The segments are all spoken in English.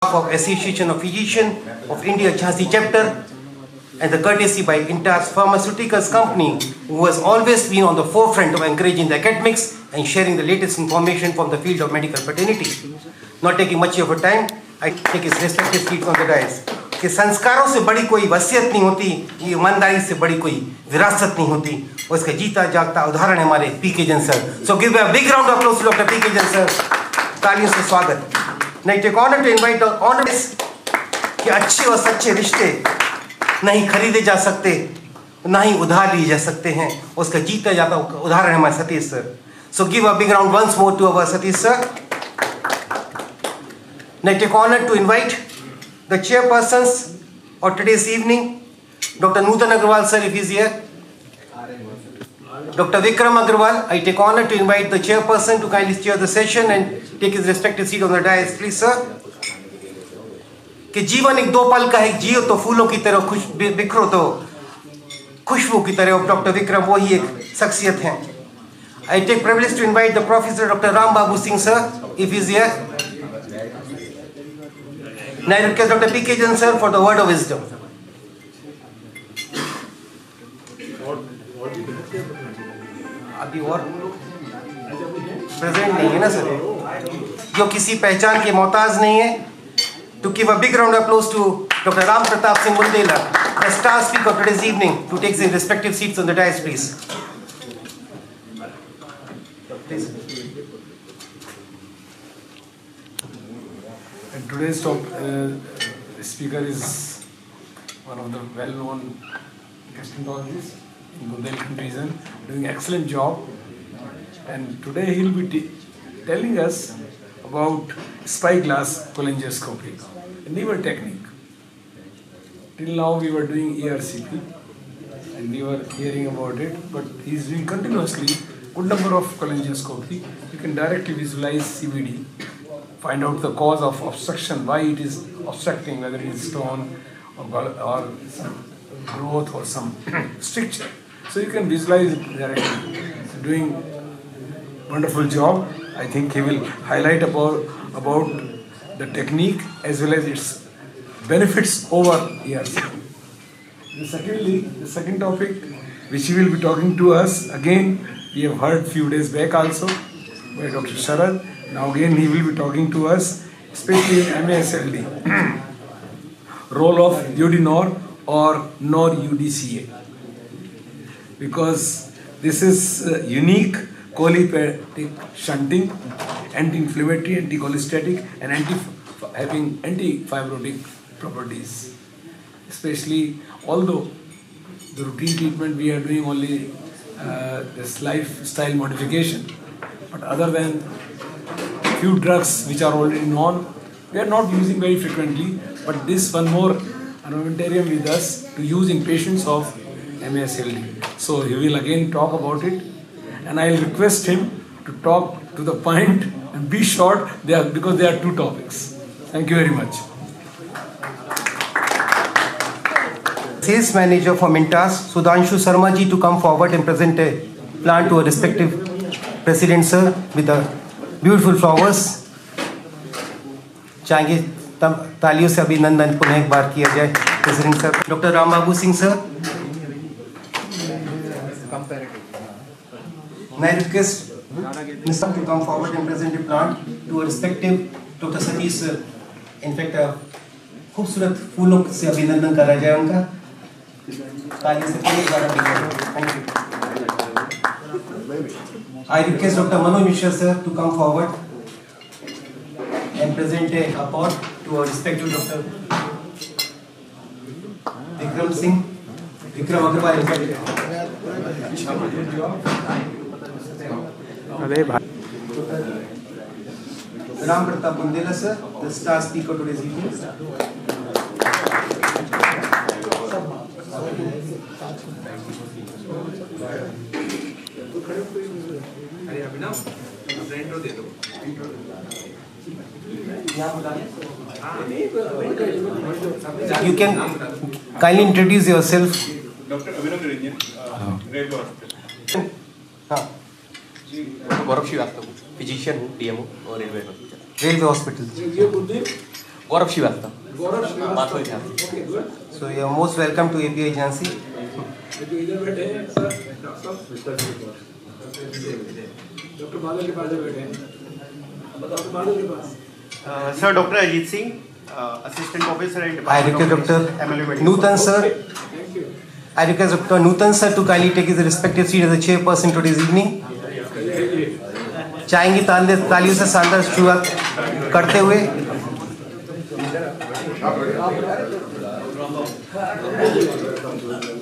behalf of Association of Physicians of India Jhansi chapter, and the courtesy by Intas Pharmaceuticals Company, who has always been on the forefront of encouraging the academics and sharing the latest information from the field of medical fraternity. Not taking much of your time, I take his respective seats on the dais. कि संस्कारों से बड़ी कोई वसीयत नहीं होती, ये ईमानदारी से बड़ी कोई विरासत नहीं होती, और इसका जीता जागता उदाहरण है हमारे PK Jain sir. So give a big round of applause to Dr. PK Jain sir. तालियों से स्वागत. Now I take honor to invite the honors कि अच्छे और सच्चे रिश्ते नहीं खरीदे जा सकते, ना ही उधार लिए जा सकते हैं, उसका जीता जाता उदाहरण है हमारे Satish sir. So give a big round once more to our Satish sir. Now I take honor to invite the chairpersons of today's evening, Dr. Nutan Agarwal sir, if he is here. Dr. Vikram Agarwal, I take honor to invite the chairperson to kindly chair the session and take his respective seat on the dais, please sir. कि जीवन एक दो पल का है, जियो तो फूलों की तरह, खुश बिखरो तो खुशबू की तरह. डॉक्टर विक्रम वही एक शख्सियत हैं. I take privilege to invite the Professor Dr. Ram Babu Singh sir, if he is here. Now I request Dr. P.K. Jain sir for the word of wisdom. अभी और प्रेजेंट नहीं है ना सर, जो किसी पहचान के मोहताज नहीं है. To give a big round of applause to Dr. Ram Pratap Singh Bundela, the star speaker of today's evening, to take their respective seats on the dais, please. And today's top speaker is one of the well-known gastroenterologists in Bundelkhand region, doing an excellent job. And today he will be telling us about spyglass cholangioscopy, a newer technique. Till now we were doing ERCP and we were hearing about it, but he is doing continuously good number of cholangioscopy. You can directly visualize CVD, find out the cause of obstruction, why it is obstructing, whether it is stone or some growth or some stricture. So you can visualize it directly. So doing wonderful job. I think he will highlight about the technique as well as its benefits over years. The second topic which he will be talking to us, again we have heard few days back also by Dr. Sharad. Now again he will be talking to us, especially in MASLD, role of UDNOR or NOR-UDCA, because this is unique cholipeptic shunting, anti-inflammatory, anti-cholestatic and having anti-fibrotic properties. Especially, although the routine treatment we are doing only this lifestyle modification, but other than few drugs which are already known, we are not using very frequently, but this one more armamentarium with us to use in patients of MASLD. So he will again talk about it, and I will request him to talk to the point and be short because there are two topics. Thank you very much. Sales manager from Intas, Sudhanshu Sarma ji, to come forward and present a plant to a respective president sir with the beautiful flowers. चाहेंगे तालियों से अभिनंदन पुनः एक बार किया जाए president sir. Doctor Ram Babu Singh sir. Now I request Mr. to come forward and present a plant to a respective Dr. Satish sir. In fact, खूबसूरत फूलों से अभिनंदन करा जाए उनका. तालियों से एक बार Thank you. I request Dr. Manu Mishra sir to come forward and present a pot to our respective Dr. Vikram Singh. Vikram Agarwal. Ram Pratap Bundela sir, the star speaker today's evening. You can kindly introduce yourself. Dr. Abhinav Niranjan, Railway Hospital. Gaurav Srivastava, physician हूँ, DMO और railway hospital. Railway hospital. Gaurav Srivastava. Gaurav बात हुई थी Srivastava. आपकी। Okay, good. So you are most welcome to API Jhansi. जो इधर बैठे हैं सर, डॉक्टर बादल के पास बैठे हैं, डॉक्टर बादल के पास। Sir, Dr. Ajit Singh, Assistant Professor at I request Dr. MLA Medical Nutan sir. Thank you. I request Dr. Nutan sir to kindly take his respective seat as the chairperson today's evening. चाहेंगे तालियों से शानदार शुरुआत करते हुए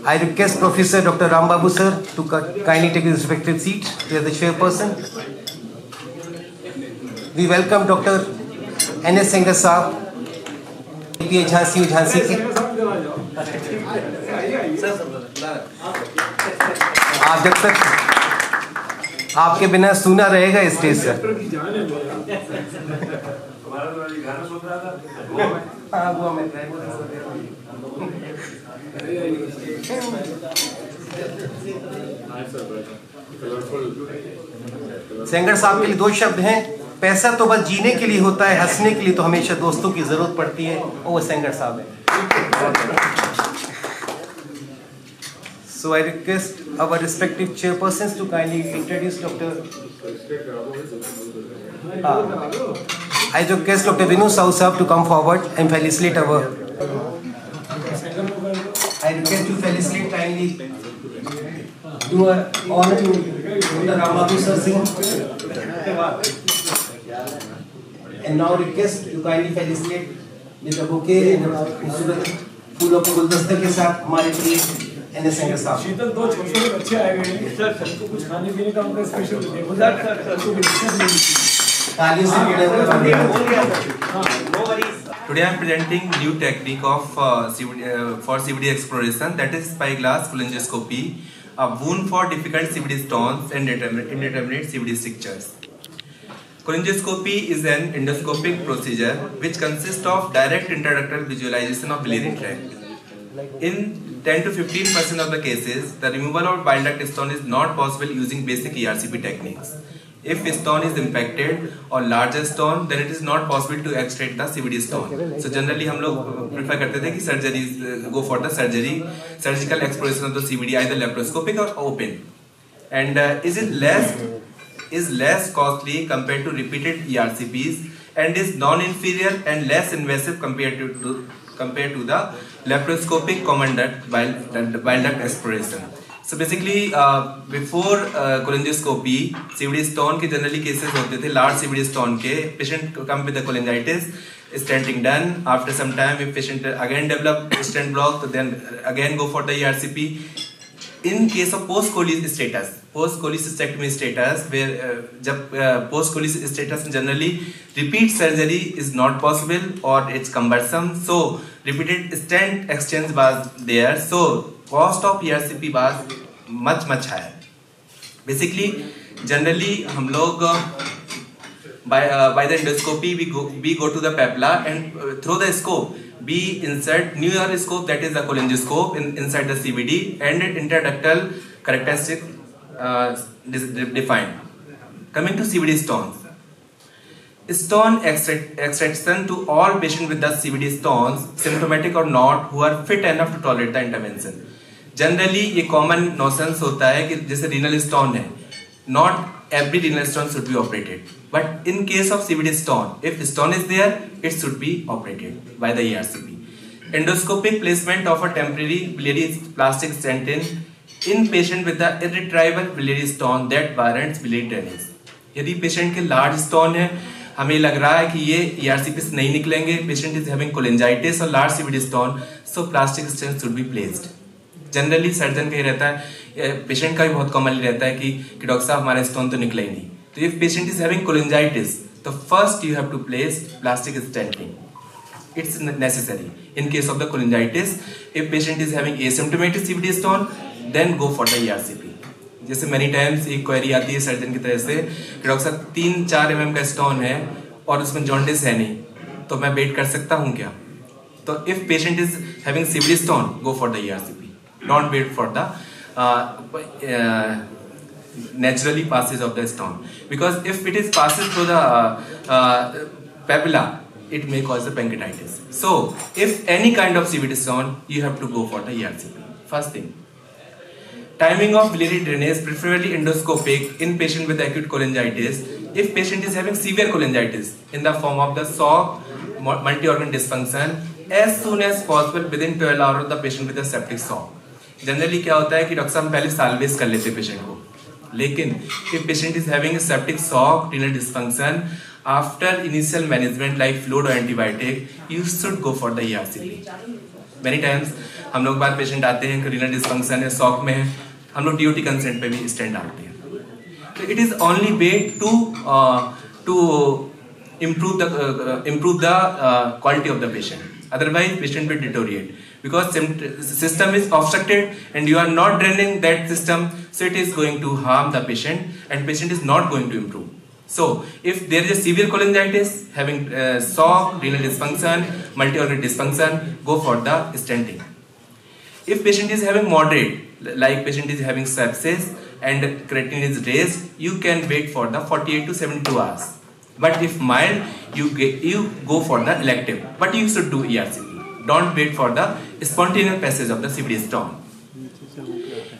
I request Professor Dr. Ram Babu sir to kindly take his respective seat as the chairperson. We welcome Dr. N.S. Sengar Saab, API Jhansi Jhansi के आप जब तक आपके बिना सुना रहेगा स्टेज से। सेंगर साहब के लिए दो शब्द हैं, पैसा तो बस जीने के लिए होता है, हंसने के लिए तो हमेशा दोस्तों की जरूरत पड़ती है, और वो सेंगर साहब है। So I request our respective chairpersons to kindly introduce Dr. I request Dr. Vinu Sahu Sahab to come forward and felicitate our. I request to felicitate kindly. Do an honor to Dr. Ramabu Sir Singh. And now request to kindly felicitate with a bouquet and फूलों के गुलदस्ते के साथ हमारे प्रिय NS Sengar साहब। शीतल दो छोटे बच्चे आए हुए हैं सर, तो कुछ खाने पीने का उनका स्पेशल देखो सर। तालियों से Today I am presenting new technique of for CVD exploration, that is spyglass cholangioscopy, a wound for difficult CVD stones and indeterminate CVD strictures. Cholangioscopy is an endoscopic procedure which consists of direct intraductal visualization of biliary tract. In 10 to 15% of the cases, the removal of bile duct stone is not possible using basic ERCP techniques. If stone is impacted or larger stone, then it is not possible to extract the CVD stone. So generally हम लोग prefer करते थे कि surgery go for the surgical exploration of the CVD, either laparoscopic or open, and is less costly compared to repeated ERCPs, and is non-inferior and less invasive compared to the laparoscopic common duct bile duct exploration. So basically, before cholangioscopy, CVD stone के generally cases होते थे, large CVD stone के patient come with the cholangitis, stenting done. After some time, if patient again develop stent block, then again go for the ERCP. In case of post-cholecystectomy status, where post-cholecystectomy status generally repeat surgery is not possible or it's cumbersome, so repeated stent exchange was there, so cost of ERCP was much higher. Basically, generally हम लोग by the endoscopy we go to the papilla, and through the scope we insert newer scope, that is the cholangioscope, inside the CVD, and intraductal characteristic defined. Coming to CVD stones. Stone extraction to all patients with the CVD stones, symptomatic or not, who are fit enough to tolerate the intervention. Generally ये common notions होता है कि जैसे renal stone है, not every renal stone should be operated, but in case of CVD stone, if stone is there, it should be operated by the ERCP. Endoscopic placement of a temporary biliary plastic stent in patient with the irretrievable biliary stone that warrants biliary drainage. यदि patient के large stone है, हमें लग रहा है कि ये ERCP से नहीं निकलेंगे, patient is having cholangitis or large CVD stone, so plastic stent should be placed. Generally surgeon का ही रहता है, पेशेंट का भी बहुत कॉमनली रहता है कि डॉक्टर साहब हमारा स्टोन तो निकला ही नहीं. तो if patient is having cholangitis, तो first you have to place plastic stenting. It's necessary in case of the cholangitis. If patient is having asymptomatic CBD stone, then go for the ERCP. जैसे many times एक query आती है surgeon की तरफ से कि doctor साहब 3-4 mm का स्टोन है और उसमें जॉन्डिस है नहीं, तो मैं वेट कर सकता हूँ क्या? तो if patient is having CVD stone, go for the ERCP. Don't wait for the naturally passage of the stone, because if it is passes through the papilla, it may cause the pancreatitis. So, if any kind of CVD stone, you have to go for the ERCP. First thing. Timing of biliary drainage, preferably endoscopic in patient with acute cholangitis. If patient is having severe cholangitis in the form of the SOC, multi-organ dysfunction, as soon as possible within 12 hours of the patient with a septic SOC. Generally क्या होता है कि doctor साहब पहले salvage कर लेते patient को, लेकिन if patient is having a septic shock, renal dysfunction, after initial management like fluid or antibiotic, you should go for the ERCP. Many times हम लोग बाद पेशेंट आते हैं कि renal dysfunction है, shock में है, हम लोग DOT consent पे भी स्टैंड डालते हैं. So it is only way to improve the quality of the patient. Otherwise, patient will deteriorate because system is obstructed and you are not draining that system, so it is going to harm the patient and patient is not going to improve. So, if there is a severe cholangitis, having SOC, renal dysfunction, multi-organ dysfunction, go for the stenting. If patient is having moderate, like patient is having sepsis and creatinine is raised, you can wait for the 48 to 72 hours. But if mild, you go for the elective. But you should do ERCP. Don't wait for the spontaneous passage of the CVD stone.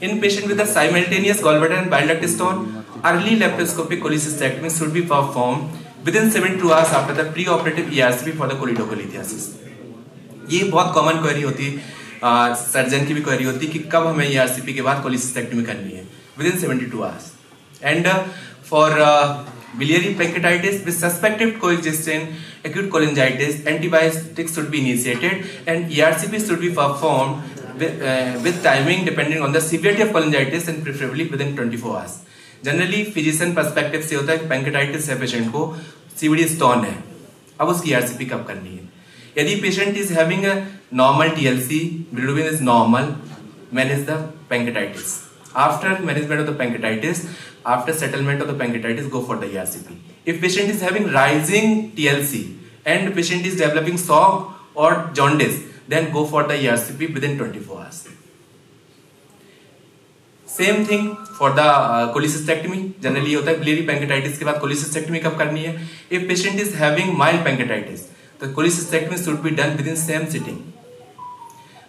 In patient with a simultaneous gallbladder and bile duct stone, early laparoscopic cholecystectomy should be performed within 72 hours after the pre-operative ERCP for the cholecystectomy. ये बहुत common query होती है, surgeon की भी query होती है कि कब हमें ERCP के बाद cholecystectomy करनी है. Within 72 hours. And for biliary pancreatitis with suspected coexisting acute cholangitis, antibiotics should be initiated and ERCP should be performed with timing depending on the severity of cholangitis and preferably within 24 hours. Generally, physician perspective से होता है कि pancreatitis है patient को, CVD stone है, अब उसकी ERCP कब करनी है? यदि patient is having a normal TLC, bilirubin is normal, manage the pancreatitis. After management of the pancreatitis, after settlement of the pancreatitis, go for the ERCP. If patient is having rising TLC and patient is developing SOC or jaundice, then go for the ERCP within 24 hours. Same thing for the cholecystectomy. Generally होता है biliary pancreatitis के बाद cholecystectomy कब करनी है? If patient is having mild pancreatitis, the cholecystectomy should be done within same sitting.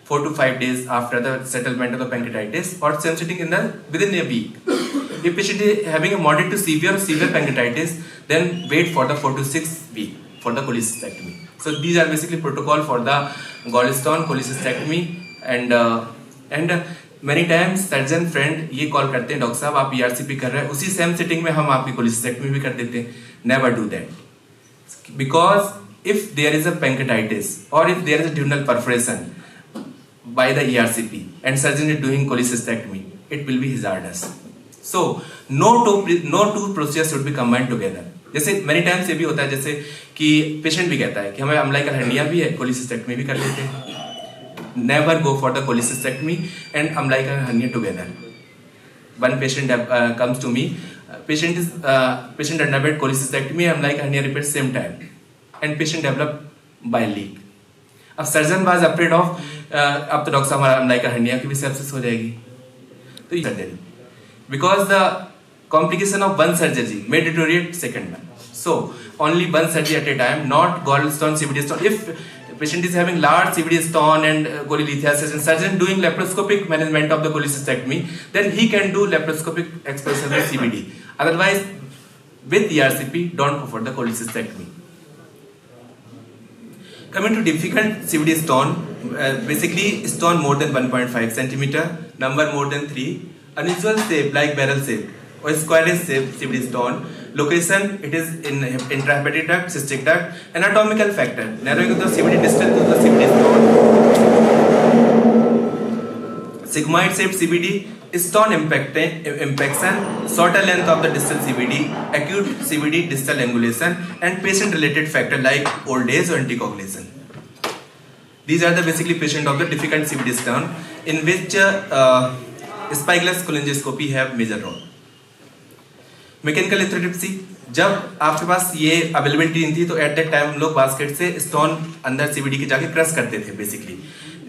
4 to 5 days after the settlement of the pancreatitis or same sitting within a week. If patient is having a moderate to severe pancreatitis, then wait for the 4 to 6 weeks for the cholecystectomy. So these are basically protocol for the gallstone cholecystectomy and many times surgeon friend ये call करते हैं doctor साहब आप ERCP कर रहे हैं उसी same sitting में हम आपकी cholecystectomy भी कर देते हैं. Never do that because if there is a pancreatitis or if there is a duodenal perforation by the ERCP and surgeon is doing cholecystectomy, it will be hazardous. So no two procedures should be combined together. जैसे many times ये भी होता है जैसे कि patient भी कहता है कि हमें umbilical hernia भी है, cholecystectomy भी कर लेते हैं. Never go for the cholecystectomy and umbilical hernia together. One patient comes to me, patient underwent cholecystectomy and umbilical hernia repeat same time, and patient developed bile leak. अब surgeon was afraid of अब तो doctor साहब हमारा umbilical hernia की भी sepsis हो जाएगी, तो ये surgery because the complication of one surgery may deteriorate second one. So only one surgery at a time, not gallstone, CVD stone. If patient is having large CVD stone and cholelithiasis and surgeon doing laparoscopic management of the cholecystectomy, then he can do laparoscopic expansion of CVD. Otherwise, with ERCP, don't go for the cholecystectomy. Coming to difficult CVD stone, basically stone more than 1.5 centimeter, number more than 3, unusual shape like barrel shape or squarish shape CVD stone. Location, it is in intrahepatic duct, cystic duct. Anatomical factor, narrowing of the CVD distance to the CVD stone. Sigmoid shaped CVD, stone impaction, shorter length of the distal CVD, acute CVD distal angulation, and patient related factor like old age or anticoagulation. These are the basically patient of the difficult CVD stone in which spyglass cholangioscopy have major role. Mechanical lithotripsy, जब आपके पास ये availability नहीं थी तो at that time हम लोग basket से stone अंदर सीवीडी के जाके क्रश करते थे. Basically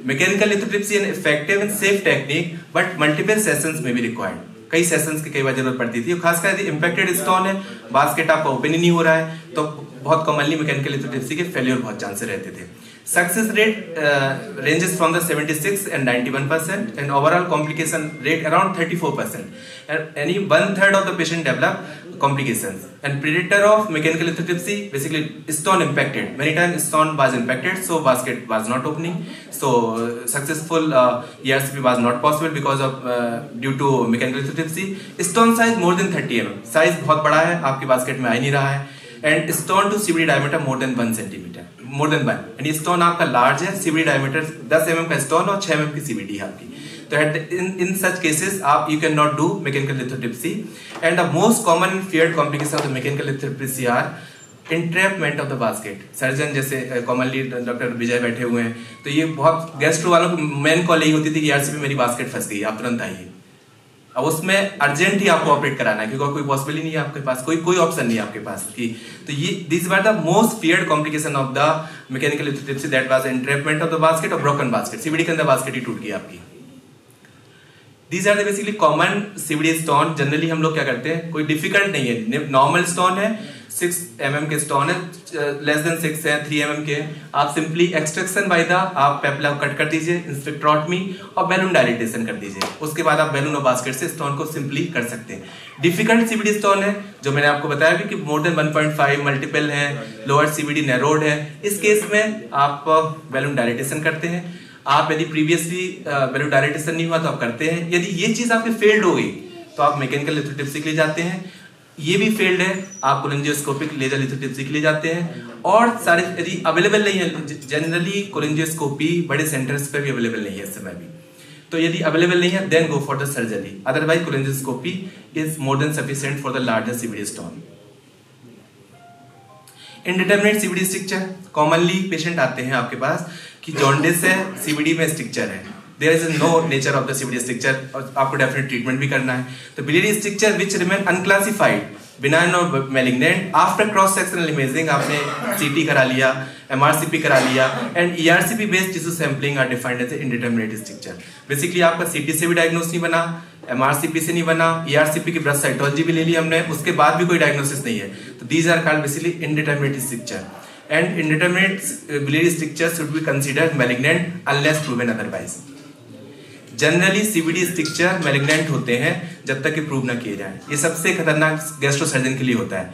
mechanical lithotripsy an effective and safe technique but multiple sessions में भी रिक्वायर्ड. कई सेशंस की कई बार जरूरत पड़ती थी, खासकर यदि इम्पैक्टेड स्टोन है, बास्केट आपका ओपन ही नहीं हो रहा है, तो बहुत कॉमनली मैकेनिकल लिथोट्रिप्सी के फेलियर बहुत चांसेस रहते थे. Success rate ranges from the 76 and 91%, and overall complication rate around 34%. And any 1/3 of the patient develop complications. And predator of mechanical lithotripsy, basically stone impacted. Many times stone was impacted, so basket was not opening. So successful ERCP was not possible because of due to mechanical lithotripsy. Stone size more than 30 mm. Size बहुत बड़ा है, आपके basket में आ ही नहीं रहा है. And stone to CVD diameter more than 1 centimeter. More than 1. And ये stone आपका large है, CVD diameter 10 mm का stone और 6 mm की CVD है आपकी. तो in such cases आप you cannot do mechanical lithotripsy. And the most common feared complications of the mechanical lithotripsy are entrapment of the basket. Surgeon जैसे commonly doctor विजय बैठे हुए हैं, तो ये बहुत गैस्ट्रो वालों की मेन कॉल यही होती थी कि ERCP में मेरी बास्केट फंस गई, आप तुरंत आइए. अब उसमें अर्जेंट ही आपको ऑपरेट कराना है, क्योंकि कोई पॉसिबल ही नहीं है आपके पास, कोई ऑप्शन नहीं है आपके पास कि. तो ये this were the most feared complication of the mechanical lithotripsy, that was entrapment of the basket और ब्रोकन बास्केट. सीवीडी के अंदर बास्केट ही टूट गई आपकी. These are the basically common CBD stone. Generally हम लोग क्या करते हैं, कोई डिफिकल्ट नहीं है, नॉर्मल स्टोन है, 6 mm के स्टोन है, लेस देन 6 है, 3 mm के, आप सिंपली एक्सट्रैक्शन बाय द आप पेपला कट कर दीजिए, इंस्पेक्ट्रोटमी और बैलून डायलिटेशन कर दीजिए. उसके बाद आप बैलून और बास्केट से स्टोन को सिंपली कर सकते हैं. डिफिकल्ट सीवीडी स्टोन है जो मैंने आपको बताया भी कि मोर देन 1.5 मल्टीपल है, लोअर सीवीडी नैरोड है. इस केस में आप बैलून डायलिटेशन करते हैं. आप यदि प्रीवियसली बैलून डायलिटेशन नहीं हुआ तो आप करते हैं. यदि ये चीज आपकी फेल्ड हो गई तो आप मैकेनिकल लिथोट्रिप्सी के लिए जाते हैं. ये भी फेल्ड है, आप कोलेंजियोस्कोपिक लेजर लिथोट्रिप्सी के लिए जाते हैं. और सारे यदि अवेलेबल नहीं है, जनरली कोलेंजियोस्कोपी बड़े सेंटर्स पे भी अवेलेबल नहीं है इस समय भी, तो यदि अवेलेबल नहीं है then go for the surgery. Otherwise cholangioscopy is more than sufficient for the larger CBD stone. Indeterminate CBD stricture, commonly patient आते हैं आपके पास कि जॉन्डिस है, सीवीडी में स्ट्रक्चर है, there is no nature of the CBD stricture और आपको definite treatment भी करना है. तो biliary stricture which remain unclassified, benign और malignant, after cross sectional imaging आपने सीटी करा लिया, MRCP करा लिया, and ERCP based tissue sampling are defined as indeterminate stricture. Basically आपका सीटी से भी डायग्नोस नहीं बना, MRCP से नहीं बना, ERCP की ब्रेस्ट साइटोलॉजी भी ले ली हमने, उसके बाद भी कोई डायग्नोसिस नहीं है. तो these are called basically indeterminate structure. And indeterminate biliary stricture should be considered malignant unless proven otherwise. Generally CVD structure malignant होते हैं जब तक कि प्रूव ना किए जाए. ये सबसे खतरनाक गैस्ट्रो सर्जन के लिए होता है.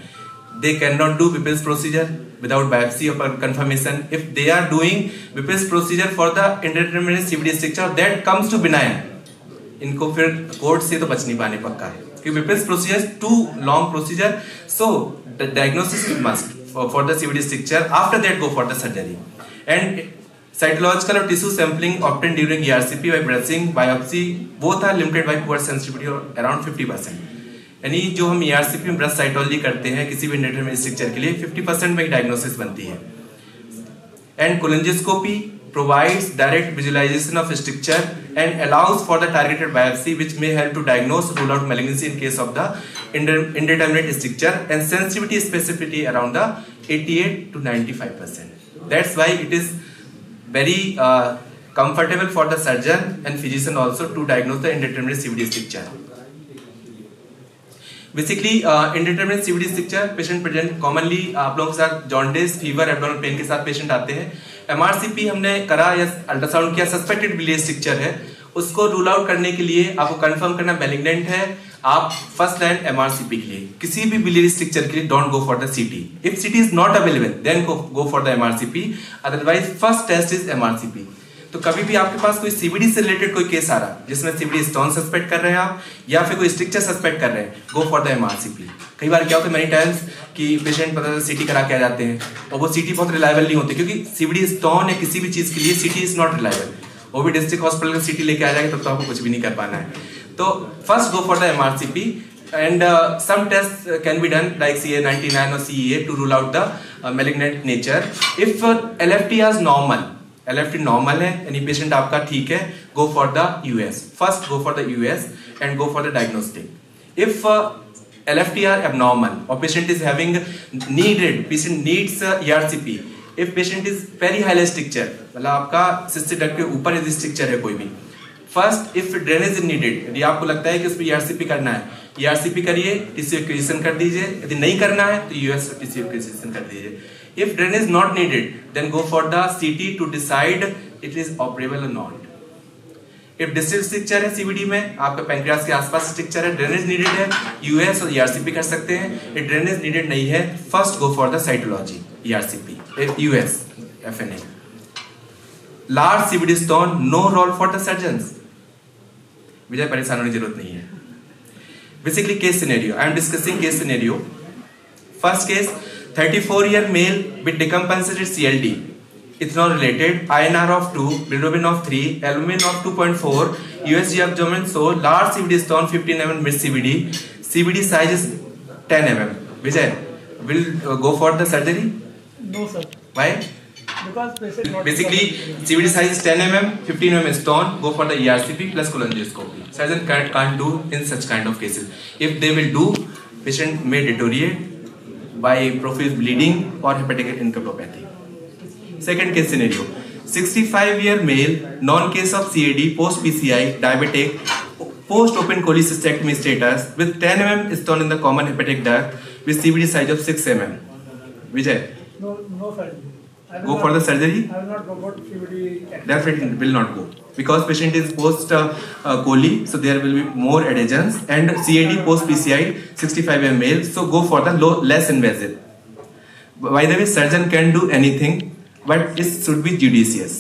They can not do Whipple's procedure without biopsy और confirmation. If they are doing Whipple's procedure for the indeterminate CBD stricture that comes to benign, इनको फिर कोर्ट से तो बच नहीं पाने पक्का है, क्योंकि Whipple's procedure too long procedure. So the diagnosis must for the CVD stricture, after that go for the surgery. And cytological or tissue sampling obtained during ERCP by brushing, biopsy, both are limited by poor sensitivity or around 50%. यानी जो हम ERCP में brush cytology करते हैं किसी भी indeterminate structure के लिए 50% में डायग्नोसिस बनती है. And cholangioscopy provides direct visualization of structure and allows for the targeted biopsy which may help to diagnose, rule out malignancy in case of the indeterminate structure, and sensitivity specificity around the 88 to 95%. That's why it is very comfortable for the surgeon and physician also to diagnose the indeterminate CVD structure. Basically indeterminate CBD structure patient present commonly आप लोगों के साथ jaundice, fever, abdominal pain के साथ patient आते हैं. MRCP हमने करा या अल्ट्रासाउंड किया, सस्पेक्टेड बिलियरी स्ट्रक्चर है, उसको रूल आउट करने के लिए आपको कंफर्म करना मैलिग्नेंट है. आप फर्स्ट लाइन MRCP के लिए किसी भी बिलियरी स्ट्रक्चर के लिए don't go for the CT. If CT is not available then go for the MRCP, otherwise first test is MRCP. तो कभी भी आपके पास कोई सीवीडी से रिलेटेड कोई केस आ रहा जिसमें सीवीडी स्टोन सस्पेक्ट कर रहे हैं आप या फिर कोई स्ट्रक्चर सस्पेक्ट कर रहे हैं, गो फॉर द MRCP. कई बार क्या होता है मेनी टाइम्स कि पेशेंट पता सीटी करा के आ जाते हैं और वो सीटी बहुत रिलायबल नहीं होती, क्योंकि सीवीडी स्टोन है किसी भी चीज के लिए सीटी इज नॉट रिलायबल. वो भी डिस्ट्रिक्ट हॉस्पिटल का सीटी लेके आ जाएगा तब तो आपको कुछ भी नहीं कर पाना है. तो first go for the MRCP and some tests can be done like CA99 or CEA to rule out the malignant nature. If LFT is normal, LFT normal है यानी पेशेंट आपका ठीक है, go for the US. First go for the US and go for the diagnostic. If LFT are abnormal or patient is having patient needs ERCP. If patient is very high stricture, मतलब आपका cystic duct के ऊपर यदि structure है कोई भी, first if drainage is needed, यदि आपको लगता है कि उस पर ईआरसीपी करना है, ईआरसीपी करिए, टीसी एक्विजिशन कर दीजिए, यदि नहीं करना है तो यूएस टीसी एक्विजिशन कर दीजिए. If drainage not needed then go for the CT to decide it is operable और नॉट. इफ डिस्टल स्ट्रक्चर है सीबीडी में, आपका पैंक्रियास के आसपास स्ट्रक्चर है, ड्रेनेज नीडेड है, यूएस और ईआरसीपी कर सकते हैं. इफ ड्रेनेज नीडेड नहीं है, first go for the cytology, ERCP, US, FNA. Large CBD stone, no role for the surgeons. मुझे परेशान होने की जरूरत नहीं है. Basically case scenario, I am discussing case scenario. First case, 34-year male with decompensated CLD, ethanol related, INR of 2, bilirubin of 3, albumin of 2.4, USG abdomen so large CBD stone 15 mm mid CBD, CBD size is 10 mm. Vijay, will go for the surgery? No, sir. Why? Because patient not Basically, CBD size is 10 mm, 15 mm stone, go for the ERCP plus cholangioscopy. Surgeon can't do in such kind of cases. If they will do, patient may deteriorate by profuse bleeding or hepatic encephalopathy. Second case scenario, 65-year male, non-case of CAD, post-PCI, diabetic, post-open cholecystectomy status with 10 mm stone in the common hepatic duct with CBD size of 6 mm. Vijay, no, sir. I will go not- for the surgery? I will not go for CBD. Definitely will not go because patient is post coli, so there will be more adhesions, and CAD post PCI 65-year male, so go for the less invasive. By the way, surgeon can do anything, but it should be judicious.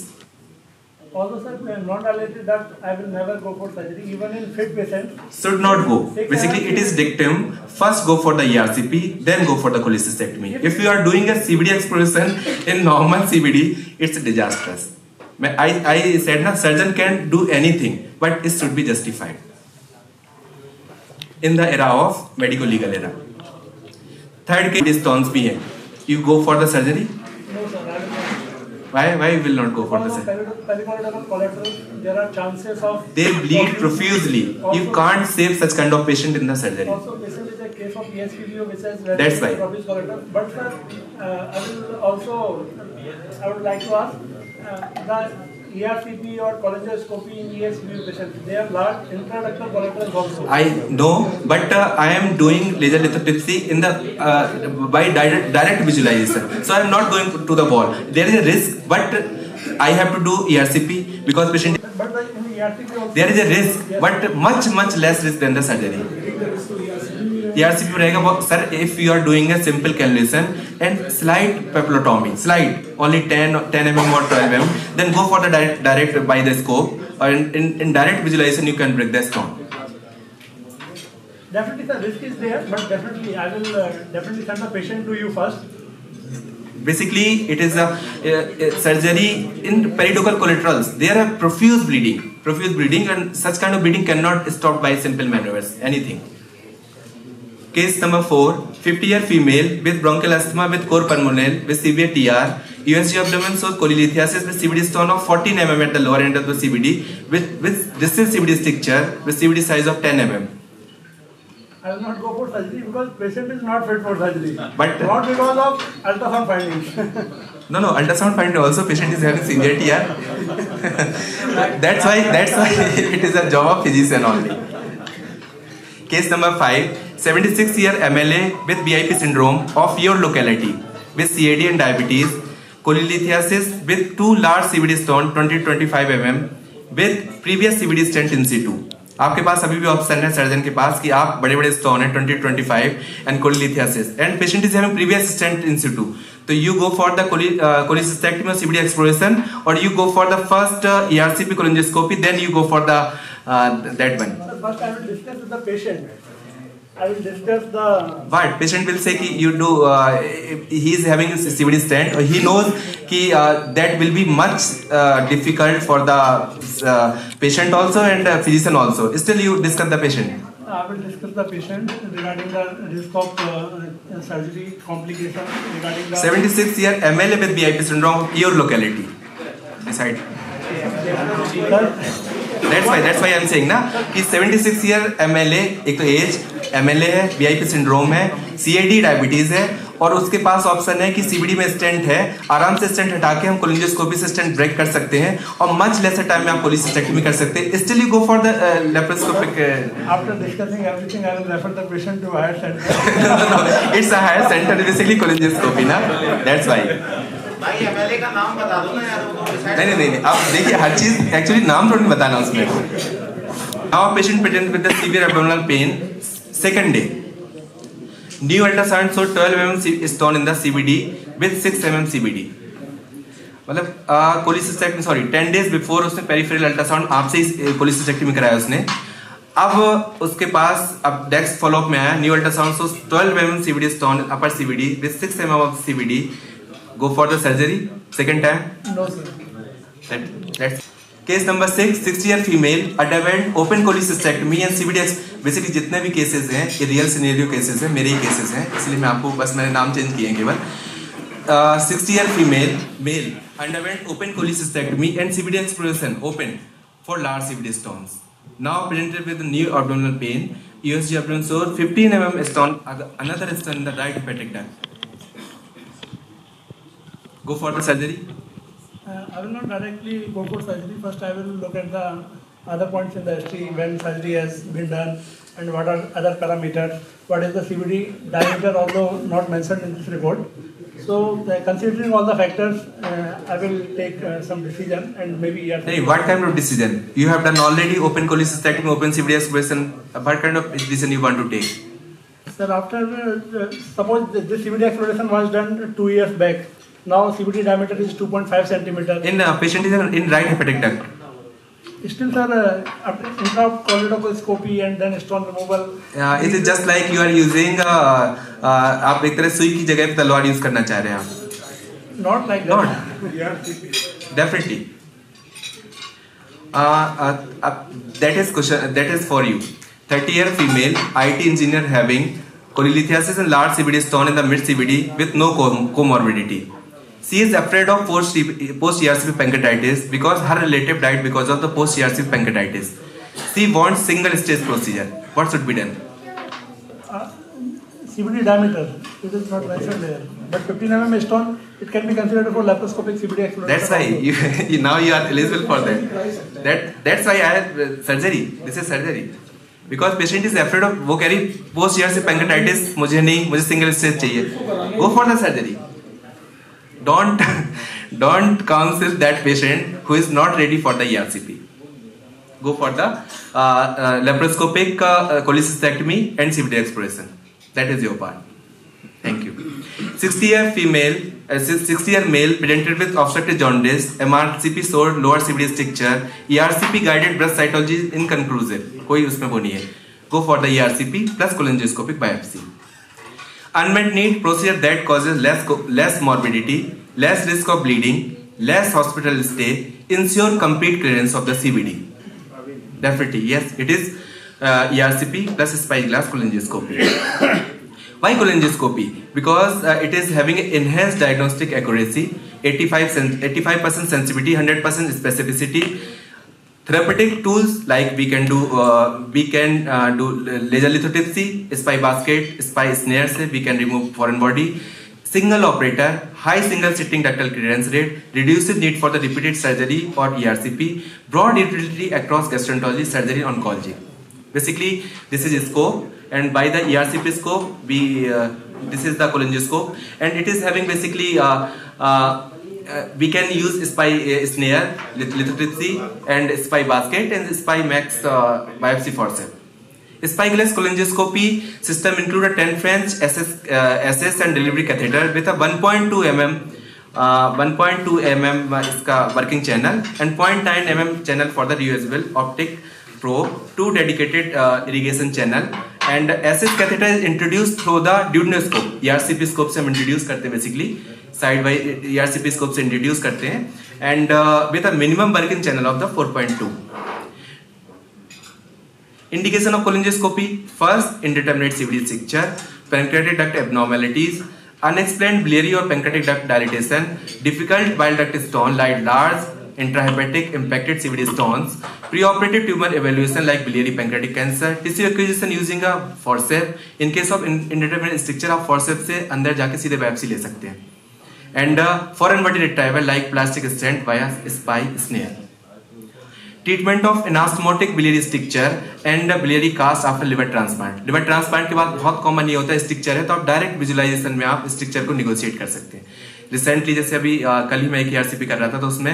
Also, sir, non-dilated duct, I will never go for surgery, even in fit patients. Should not go. Basically, it is dictum. First go for the ERCP, then go for the cholecystectomy. If you are doing a CBD exploration in normal CBD, it's disastrous. I said na, surgeon can do anything, but it should be justified. In the era of medico-legal era. Third case, stones bhi hai. You go for the surgery? No, sir, I will not. Why you will not go for the Because of surgery? pericardial collateral, there are chances of. They bleed profusely. You can't save such kind of patient in the surgery. Also, patient is a case of ESPDO which has That's why. profuse collateral. But, sir, I would like to ask, the ERCP or cholangioscopy in ESPDO patients, they have large intraductal collaterals also. I know, but I am doing laser lithotripsy in the by direct visualization. So I am not going to the wall. There is a risk, but I have to do ERCP because patient. But in the ERCP also. There is a risk, but much less risk than the surgery. ERCP रहेगा वो sir, if you are doing a simple cannulation and slight papillotomy, slight only 10 mm or 12 mm, then go for the direct by the scope, or in direct visualization you can break the stone. Definitely the risk is there, but definitely I will definitely send the patient to you first. Basically, it is a surgery in periducal collaterals. There are profuse bleeding, and such kind of bleeding cannot stop by simple maneuvers, anything. Case number 4, 50-year female with bronchial asthma with cor pulmonale with severe TR, USG abdomen shows cholelithiasis with CBD stone of 14 mm at the lower end of the CBD with distal CBD stricture with CBD size of 10 mm. I will not go for surgery because patient is not fit for surgery. But- not because of ultrasound findings. No, ultrasound find also patient is having severe TR. That's why it is a job of physician only. Case number 5, 76-year MLA with BIP syndrome of your locality with CAD and diabetes, cholelithiasis with 2 large CBD stone 20-25 mm with previous CBD stent in situ. आपके पास अभी भी option है surgeon के पास कि आप बड़े stone है 20-25 and cholelithiasis and patient is having previous stent in situ, तो you go for the cholecystectomy और सीबीडी एक्सप्लोरेशन, और you go for the first ERCP cholangioscopy, then you go for the that one. First I will discuss with the patient. I will discuss the. But patient will say कि you do he is having a CBD stent, or he knows कि that will be much difficult for the patient also and physician also. Still you discuss the patient. I will discuss the patient regarding the risk of surgery complication regarding the. 76-year MLA with BIP syndrome, your locality. Decide. That's why I'm saying ना कि 76-year MLA, एक तो as MLA है, VIP syndrome है, CAD diabetes है, और उसके पास option है कि सीबीडी में स्टेंट है, आराम से स्टेंट हटा के हम कोलिंजियोस्कोपी से स्टेंट ब्रेक कर सकते हैं और मच लेसर टाइम में आप कोलिसिस्टेक्टमी कर सकते हैं. Still you go for the laparoscopic. After discussing everything, I will refer the patient to higher center. No, it's a higher center, basically कोलिंजियोस्कोपी ना, that's why. भाई एमएलए का नाम बता दो ना यार. नहीं, आप देखिए हर चीज एक्चुअली नाम थोड़ी बताना उसमें. Now patient present with the severe abdominal pain. Second day, new ultrasound showed 12 mm stone in the CBD with 6 mm CBD. मतलब कोलिसिस्टेक्टमी, सॉरी 10 days बिफोर उसने पेरिफेरल अल्ट्रासाउंड आपसे ही कोलिसिस्टेक्टमी कराया उसने. अब उसके पास अब नेक्स्ट फॉलोअप में आया new ultrasound shows 12 mm CBD stone upper CBD with 6 mm of CBD. Go for the surgery second time. No, sir. That's case number 6, 60-year female underwent open cholecystectomy and CBD. Basically जितने भी cases हैं ये real scenario cases हैं, मेरे ही cases हैं, इसलिए मैं आपको बस मैंने नाम चेंज किए हैं केवल. 60-year female male underwent open cholecystectomy and CBD exploration open for large CBD stones. Now presented with new abdominal pain. USG abdomen showed 15 mm stone, another stone in the right hepatic duct. Go for the surgery. I will not directly go for surgery. First, I will look at the other points in the history when surgery has been done and what are other parameters. What is the CBD diameter, although not mentioned in this report. So, considering all the factors, I will take some decision and maybe. Hey, what kind of decision? You have done already open cholecystectomy, open CBD aspiration. What kind of decision you want to take? Sir, after suppose this CBD exploration was done 2 years back. Now CBD diameter is 2.5 centimeter. In patient is in right hepatic duct. Still, sir, intracholecystectomy and then stone removal. It is just like you are using आप एक तरह सुई की जगह पे तलवार use करना चाह रहे हैं आप. Not like Not. that. Definitely. That is question. That is for you. 30-year female IT engineer having cholelithiasis and large CBD stone in the mid CBD with no comorbidity. She is afraid of post ERCP pancreatitis because her relative died because of the post ERCP pancreatitis. She wants single stage procedure. What should be done? CBD diameter, it is not mentioned there. But 15 mm stone, it can be considered for laparoscopic CBD exploration. That's why now you are eligible for that. That's why I have surgery. This is surgery. Because patient is afraid of वो कह रही post ERCP pancreatitis मुझे नहीं, मुझे single stage चाहिए. Go for the surgery. Don't counsel that patient who is not ready for the ERCP. Go for the laparoscopic cholecystectomy and CBD exploration. That is your part. Thank you. 60-year male presented with obstructive jaundice. MRCP showed lower CBD stricture. ERCP guided breast cytology inconclusive. कोई उसमें वो नहीं है. Go for the ERCP plus cholangioscopic biopsy. Unmet need procedure that causes less morbidity, less risk of bleeding, less hospital stay, ensure complete clearance of the CBD. Definitely, yes, it is ERCP plus spyglass cholangioscopy. Why cholangioscopy? Because it is having enhanced diagnostic accuracy, 85% sensitivity, 100% specificity. Therapeutic tools like we can do laser lithotripsy, spy basket, spy snare से we can remove foreign body. Single operator, high single sitting ductal clearance rate, reduces need for the repeated surgery or ERCP, broad utility across gastroenterology, surgery, oncology. Basically, this is scope, and by the ERCP scope, this is the cholangioscope, and it is having basically we can use spy snare, lithotripsy, and spy basket, and spy max biopsy forceps. Spyglass cholangioscopy system include a 10 French SS and delivery catheter with a 1.2 mm इसका working channel and 0.9 mm channel for the reusable optic probe, 2 dedicated irrigation channel, and SS catheter is introduced through the duodenoscope. ERCP scope से हम introduce करते हैं basically. Side by ERCP scope से introduce करते हैं and with a minimum working channel of the 4.2. Indication of cholangioscopy: first, indeterminate CBD stricture, pancreatic duct abnormalities, unexplained biliary और pancreatic duct dilatation, difficult bile duct stone like large intrahepatic impacted CVD stones, preoperative tumor evaluation like biliary pancreatic cancer, tissue acquisition using a forceps. In case of indeterminate stricture, आप forceps से अंदर जाके सीधे biopsy ले सकते हैं. And foreign body retrieval like plastic stent via spike snare. Treatment of anastomotic biliary stricture and biliary cast after liver transplant. Liver transplant के बाद बहुत कॉमन ये होता है स्ट्रिक्चर है, तो आप डायरेक्ट विजुअलाइजेशन में आप स्ट्रिक्चर को निगोशिएट कर सकते हैं. रिसेंटली जैसे अभी कल ही मैं एक ERCP कर रहा था, तो उसमें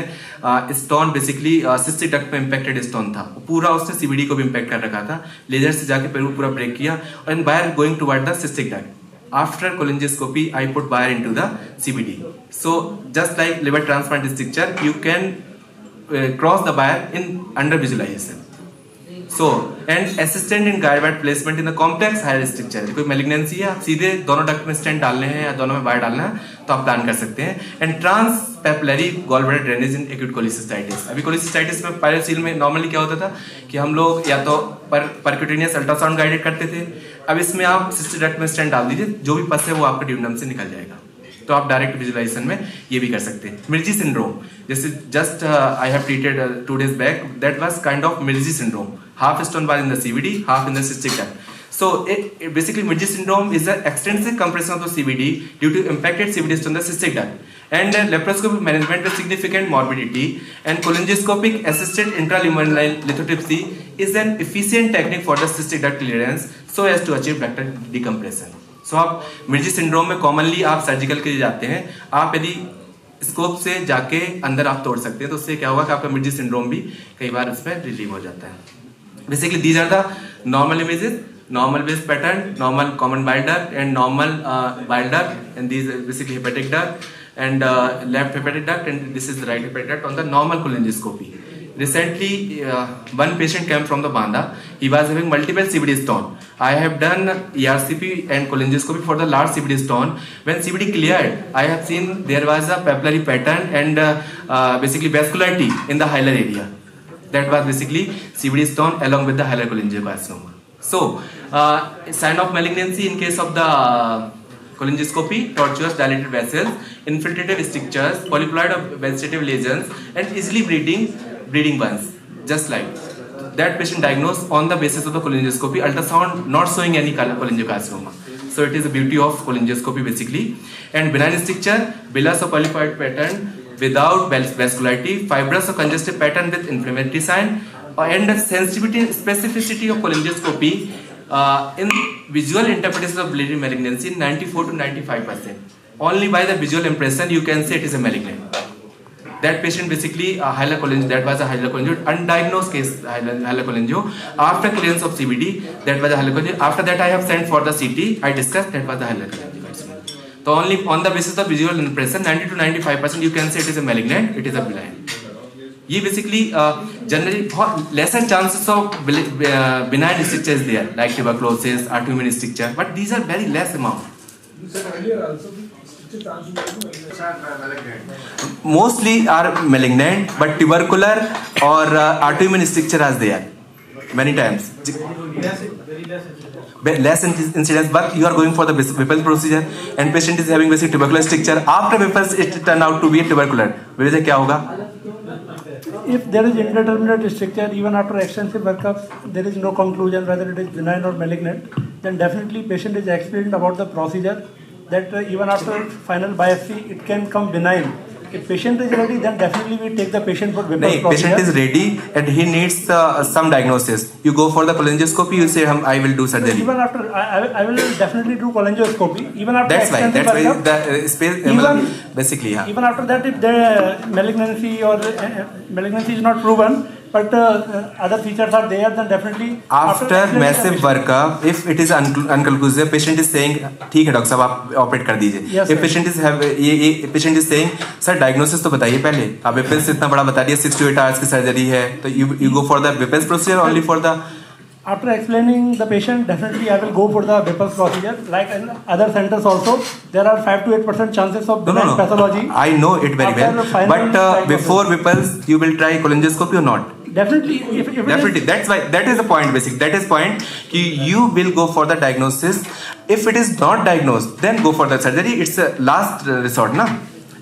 स्टोन बेसिकली सिस्टिक डक्ट में इम्पैक्टेड स्टोन था, पूरा उसने CVD को भी इम्पैक्ट कर रखा था. लेजर से जाके पूरा ब्रेक किया and wire going toward the cystic duct. After cholangioscopy, I put wire into the CVD. So just like liver transplant stricture, you can cross the wire in under visualization. So and assistant in guide wire placement in the complex higher stricture. कोई malignancy है, आप सीधे दोनों duct में stent डालने हैं या दोनों में वायर डालना है, तो आप प्लान कर सकते हैं. And transpapillary gallbladder drainage in acute cholecystitis. अभी कोलिसिस्टाइटिस में पायरोसील में नॉर्मली क्या होता था कि हम लोग या तो परक्यूटेनियस अल्ट्रासाउंड गाइडेड करते थे. अब इसमें आप सिस्टिक डक्ट में स्टेंट डाल दीजिए, जो भी पस है वो आपके ड्यूडेनम से निकल जाएगा. तो आप डायरेक्ट विजुअलाइजेशन में ये भी कर सकते हैं. मिर्जी सिंड्रोम, जैसे just I have treated 2 days back, that was kind of Mirizzi syndrome. Half stone was in the CVD, half in the cystic duct. So basically Mirdji syndrome is the extensive compression of the CVD due to impacted CVD stone in the cystic duct. And laparoscopic management with significant morbidity and cholangioscopic assisted intraluminal lithotripsy is an efficient technique for the cystic duct clearance so as to achieve ductal decompression. So आप मिर्जी syndrome में commonly आप surgical के लिए जाते हैं, आप यदि scope से जाके अंदर आप तोड़ सकते हैं, तो उससे क्या होगा कि आपका मिर्जी सिंड्रोम भी कई बार उसमें रिलीव हो जाता है. Basically these are the normal images, normal base pattern, normal common bile duct and normal bile duct, and these are basically hepatic duct and left hepatic duct, and this is the right hepatic duct on the normal cholangioscopy. Recently one patient came from the Banda. He was having multiple CVD stone. I have done ERCP and cholangioscopy for the large CVD stone. When CVD cleared, I have seen there was a papillary pattern and basically vascularity in the hilar area. That was basically CVD stone along with the hilar cholangiocarcinoma. So, sign of malignancy in case of the cholangioscopy: tortuous dilated vessels, infiltrative strictures, polyploid or vegetative lesions, and easily bleeding ones. Just like that patient diagnosed on the basis of the cholangioscopy, ultrasound not showing any cholangiocarcinoma. So it is the beauty of cholangioscopy basically. And benign stricture, villous or polyploid pattern without vascularity, fibrous or congestive pattern with inflammatory sign, and the sensitivity and specificity of cholangioscopy in visual interpretation of biliary malignancy 94 to 95%. Only by the visual impression you can say it is a malignant. That patient basically hilar cholangio, that was a hilar cholangio, undiagnosed case hilar cholangio. After clearance of CVD, that was a hilar cholangio. After that I have sent for the CT. I discussed that was the hilar cholangio. So only on the basis of visual impression 90 to 95% you can say it is a malignant, it is a benign. ये basically generally बहुत lesser chances of benign strictures there like tuberculosis, autoimmune stricture, but these are very less amount. Mostly are malignant, but tubercular or autoimmune stricture is there many times. Less incidence, but you are going for the Whipple's procedure and patient is having basic tubercular stricture. After Whipple's it turned out to be a tubercular. वैसे क्या होगा? If there is indeterminate stricture, even after extensive workup, there is no conclusion whether it is benign or malignant, then definitely patient is explained about the procedure that even after final biopsy, it can come benign. If patient is ready, then definitely we take the patient for Whipple's procedure. Patient is ready and he needs some diagnosis. You go for the cholangioscopy. You say, I will do surgery. Even after, I will definitely do cholangioscopy. Even after that's why workup, the space basically. Yeah. Even after that, if the malignancy or malignancy is not proven, but other features are there, then definitely after massive workup, if it is unconclusive, patient is saying, ठीक है doctor साहब आप operate कर दीजिए. Yes, if patient is saying, sir diagnosis तो बताइए पहले, आप Whipple's इतना बड़ा बता दिया 6 to 8 hours की सर्जरी है, तो you go for the Whipple's procedure only for the. After explaining the patient, definitely I will go for the Whipple's procedure. Like in other centers also, there are 5 to 8% chances of benign pathology. I know it very well, but before Whipple's, you will try cholangioscopy or not? Definitely, definitely. That's why that is the point. Basic. That is point. You will go for the diagnosis. If it is not diagnosed, then go for the surgery. It's a last resort, na.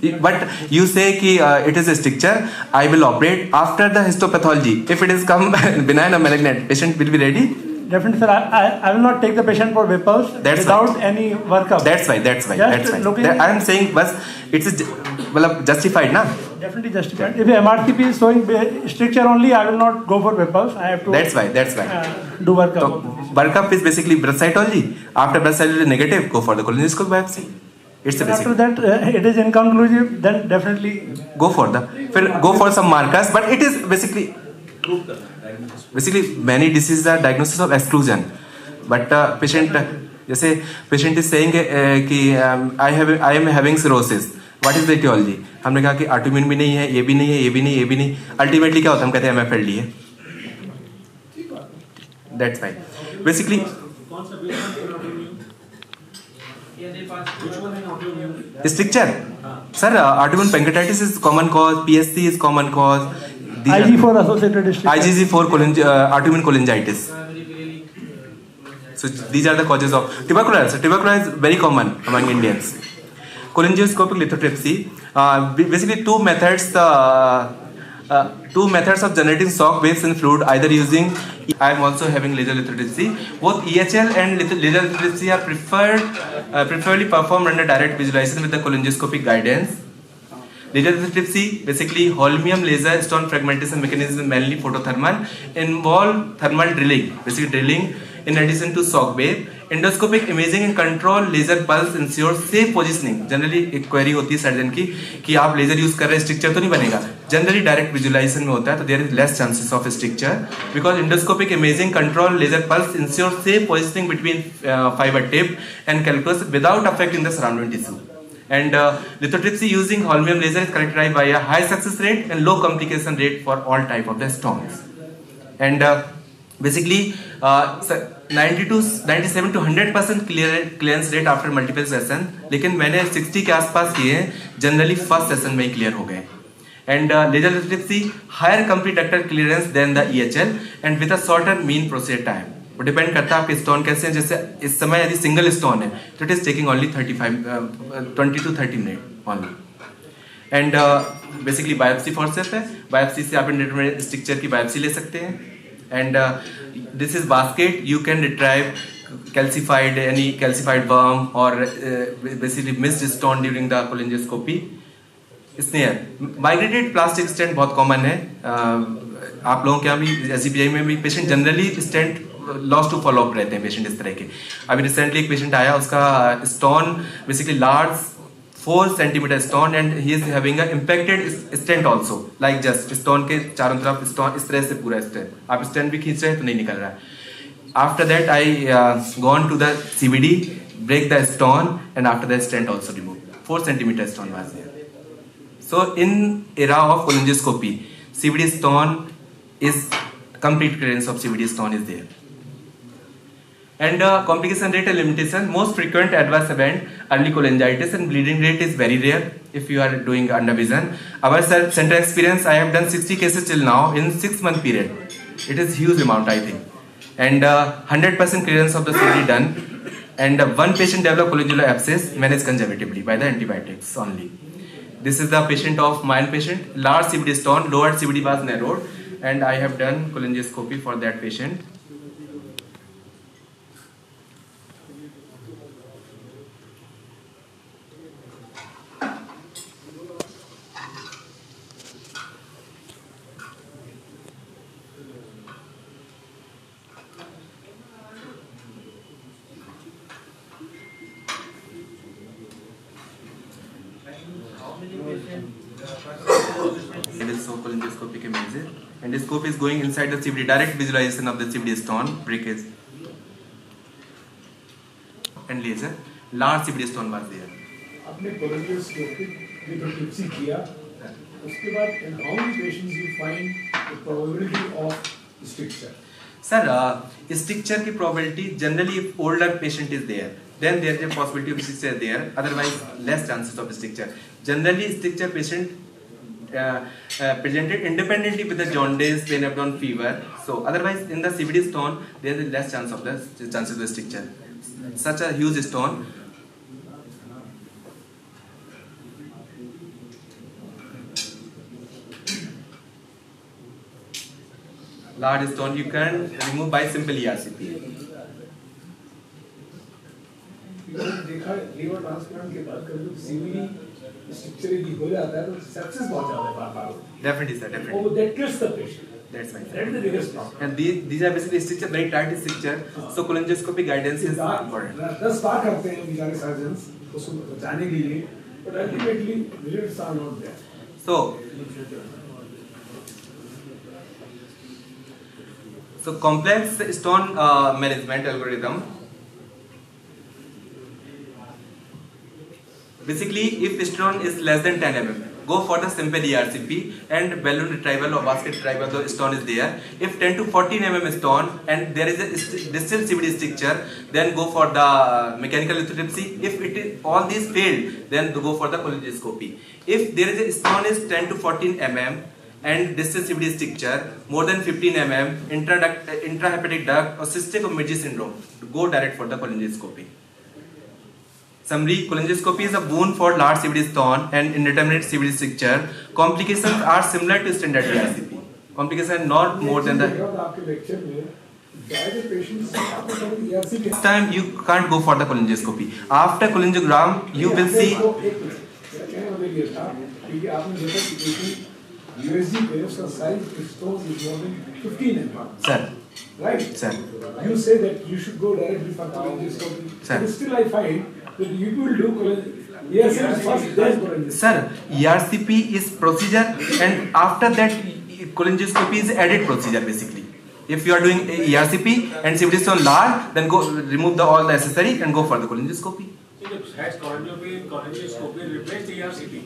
But you say कि it is a stricture. I will operate after the histopathology. If it is come benign or malignant, patient will be ready. Definitely, sir. I will not take the patient for Whipples That's without right. any workup. That's why. Just looking- I am saying, बस it is मतलब justified ना. Definitely justified. If MRCP is showing stricture only, I will not go for Whipples. I have to. That's why. Do workup. So workup is basically breast cytology. After breast cytology negative, go for the colonoscope biopsy. It's a And after basic. that, it is inconclusive. Then definitely. Go for the. फिर go for some markers, but it is basically many diseases are diagnosis of exclusion. But patient जैसे patient is saying कि I am having cirrhosis. What is the etiology? हमने कहा कि autoimmune भी नहीं है, ये भी नहीं है, ये भी नहीं, ये भी नहीं. Ultimately क्या होता है? हम कहते हैं MFLD है. That's why. Basically. Stricture. Sir, autoimmune pancreatitis is common cause. PSC is common cause. IG4 associated stricture. IgG4 autoimmune cholangitis. So these are the causes of tuberculosis. So, tuberculosis is very common among Indians. Cholangioscopic lithotripsy. Basically two methods of generating shock waves in fluid, either using. I am also having laser lithotripsy. Both EHL and laser lithotripsy are preferably performed under direct visualization with the cholangioscopic guidance. Laser lithotripsy, basically holmium laser stone fragmentation mechanism, mainly photothermal, involve thermal drilling, basically drilling in addition to shock wave. Endoscopic imaging and control laser pulse ensure safe positioning. Generally एक query होती है surgeon की कि आप laser use कर रहे हैं, structure तो नहीं बनेगा. जनरली डायरेक्ट विजुलाइजेशन में होता है, तो there is less chances of structure because endoscopic imaging control laser pulse ensure safe positioning between fiber tip and calculus without affecting the surrounding tissue. And lithotripsy using holmium laser is characterized by a high success rate and low complication rate for all type of the stones. And basically 97 to 100% clearance rate after multiple session. लेकिन मैंने 60 के आसपास किए हैं, generally first session में ही clear हो गए. And laser lithotripsy higher complete ductal clearance than the EHL and with a shorter mean procedure time. वो डिपेंड करता है आपके स्टोन कैसे हैं. जैसे इस समय यदि सिंगल स्टोन है तो it is taking only 20 to 30 minute only. And basically biopsy forcep है. बायोप्सी से आप इंडिटरमिनेट स्ट्रक्चर की बायोप्सी ले सकते हैं. And this is basket. You can retrieve any calcified worm or basically missed stone during the cholangioscopy. Snare migrated plastic stent बहुत common है. आप लोगों के यहाँ भी SCBI में भी patient generally stent loss to follow up रहते हैं पेशेंट इस तरह के. अभी रिसेंटली एक पेशेंट आया, उसका stone basically large 4 centimetre stone and he is having a impacted stent also like just stone के चारों तरफ स्टोन इस तरह से पूरा स्टेंट. आप स्टेंट भी खींच रहे हैं तो नहीं निकल रहा है. After that I gone to the CBD, break the stone and after the stent also remove. 4 centimetre stone was there. So in era of cholangioscopy, CBD stone is complete clearance of CBD stone is there. And complication rate and limitation, most frequent adverse event, early cholangitis and bleeding rate is very rare if you are doing undervision. Our center experience, I have done 60 cases till now in 6-month period. It is huge amount, I think. And 100% clearance of the CBD done. And one patient developed cholangial abscess managed conservatively by the antibiotics only. This is the patient of mine patient, large CBD stone, lower CBD was narrowed, and I have done cholangioscopy for that patient. Cholangioscopic images, and the scope is going inside the CBD, direct visualization of the CBD stone breakage and laser. Large CBD stone was there. आपने cholangioscopic lithotripsy किया, उसके बाद in how many patients you find the probability of stricture? Sir, stricture की probability generally if older patient is there, then there is a possibility of stricture there. Otherwise, less chances of stricture. Generally, stricture patient presented independently with the jaundice, pain, abdomen, fever. So otherwise, in the CBD stone, there is less chance of the chances of the stricture. Such a huge stone. large stone you can remove by simple ERCP. देखा liver transplant के बाद कभी CVD structure की हो जाता है तो success बहुत ज्यादा है बार-बार. Definitely sir, definitely. Oh, that kills the patient. That's right. That is the biggest problem. And these are basically structure, very tight structure. So cholangioscopy guidance is important. 10 बार करते हैं बेचारे सर्जन्स उसको बचाने के लिए, but ultimately results are not there. So complex stone management algorithm. Basically, if stone is less than 10 mm, go for the simple ERCP and balloon retrieval or basket retrieval. The stone is there. If 10 to 14 mm stone and there is a distal CVD stricture, then go for the mechanical lithotripsy. If it is all these failed, then go for the cholangioscopy. If there is a stone is 10 to 14 mm and distal CVD stricture more than 15 mm, intrahepatic duct or cystic or Meji syndrome, go direct for the cholangioscopy. Summary: cholangioscopy is a boon for large CVD stone and indeterminate CVD stricture. Complications are similar to standard ERCP. Complications are not more than the. आपके lecture में ज्यादा patients आपको ERCP This time you can't go for the cholangioscopy. After cholangiogram, you will see. क्योंकि आपने देखा कि patient USG पे उसका size stone is more then 15 mm. Sir. Right? Sir. You say that you should go directly for cholangioscopy. Sir. But still I find that you will do ERCP first, then cholangioscopy. Sir, ERCP is procedure and after that cholangioscopy is added procedure basically. If you are doing ERCP and CVD stone large, then go remove all the accessory and go for the cholangioscopy. Has cholangioscopy replaced ERCP?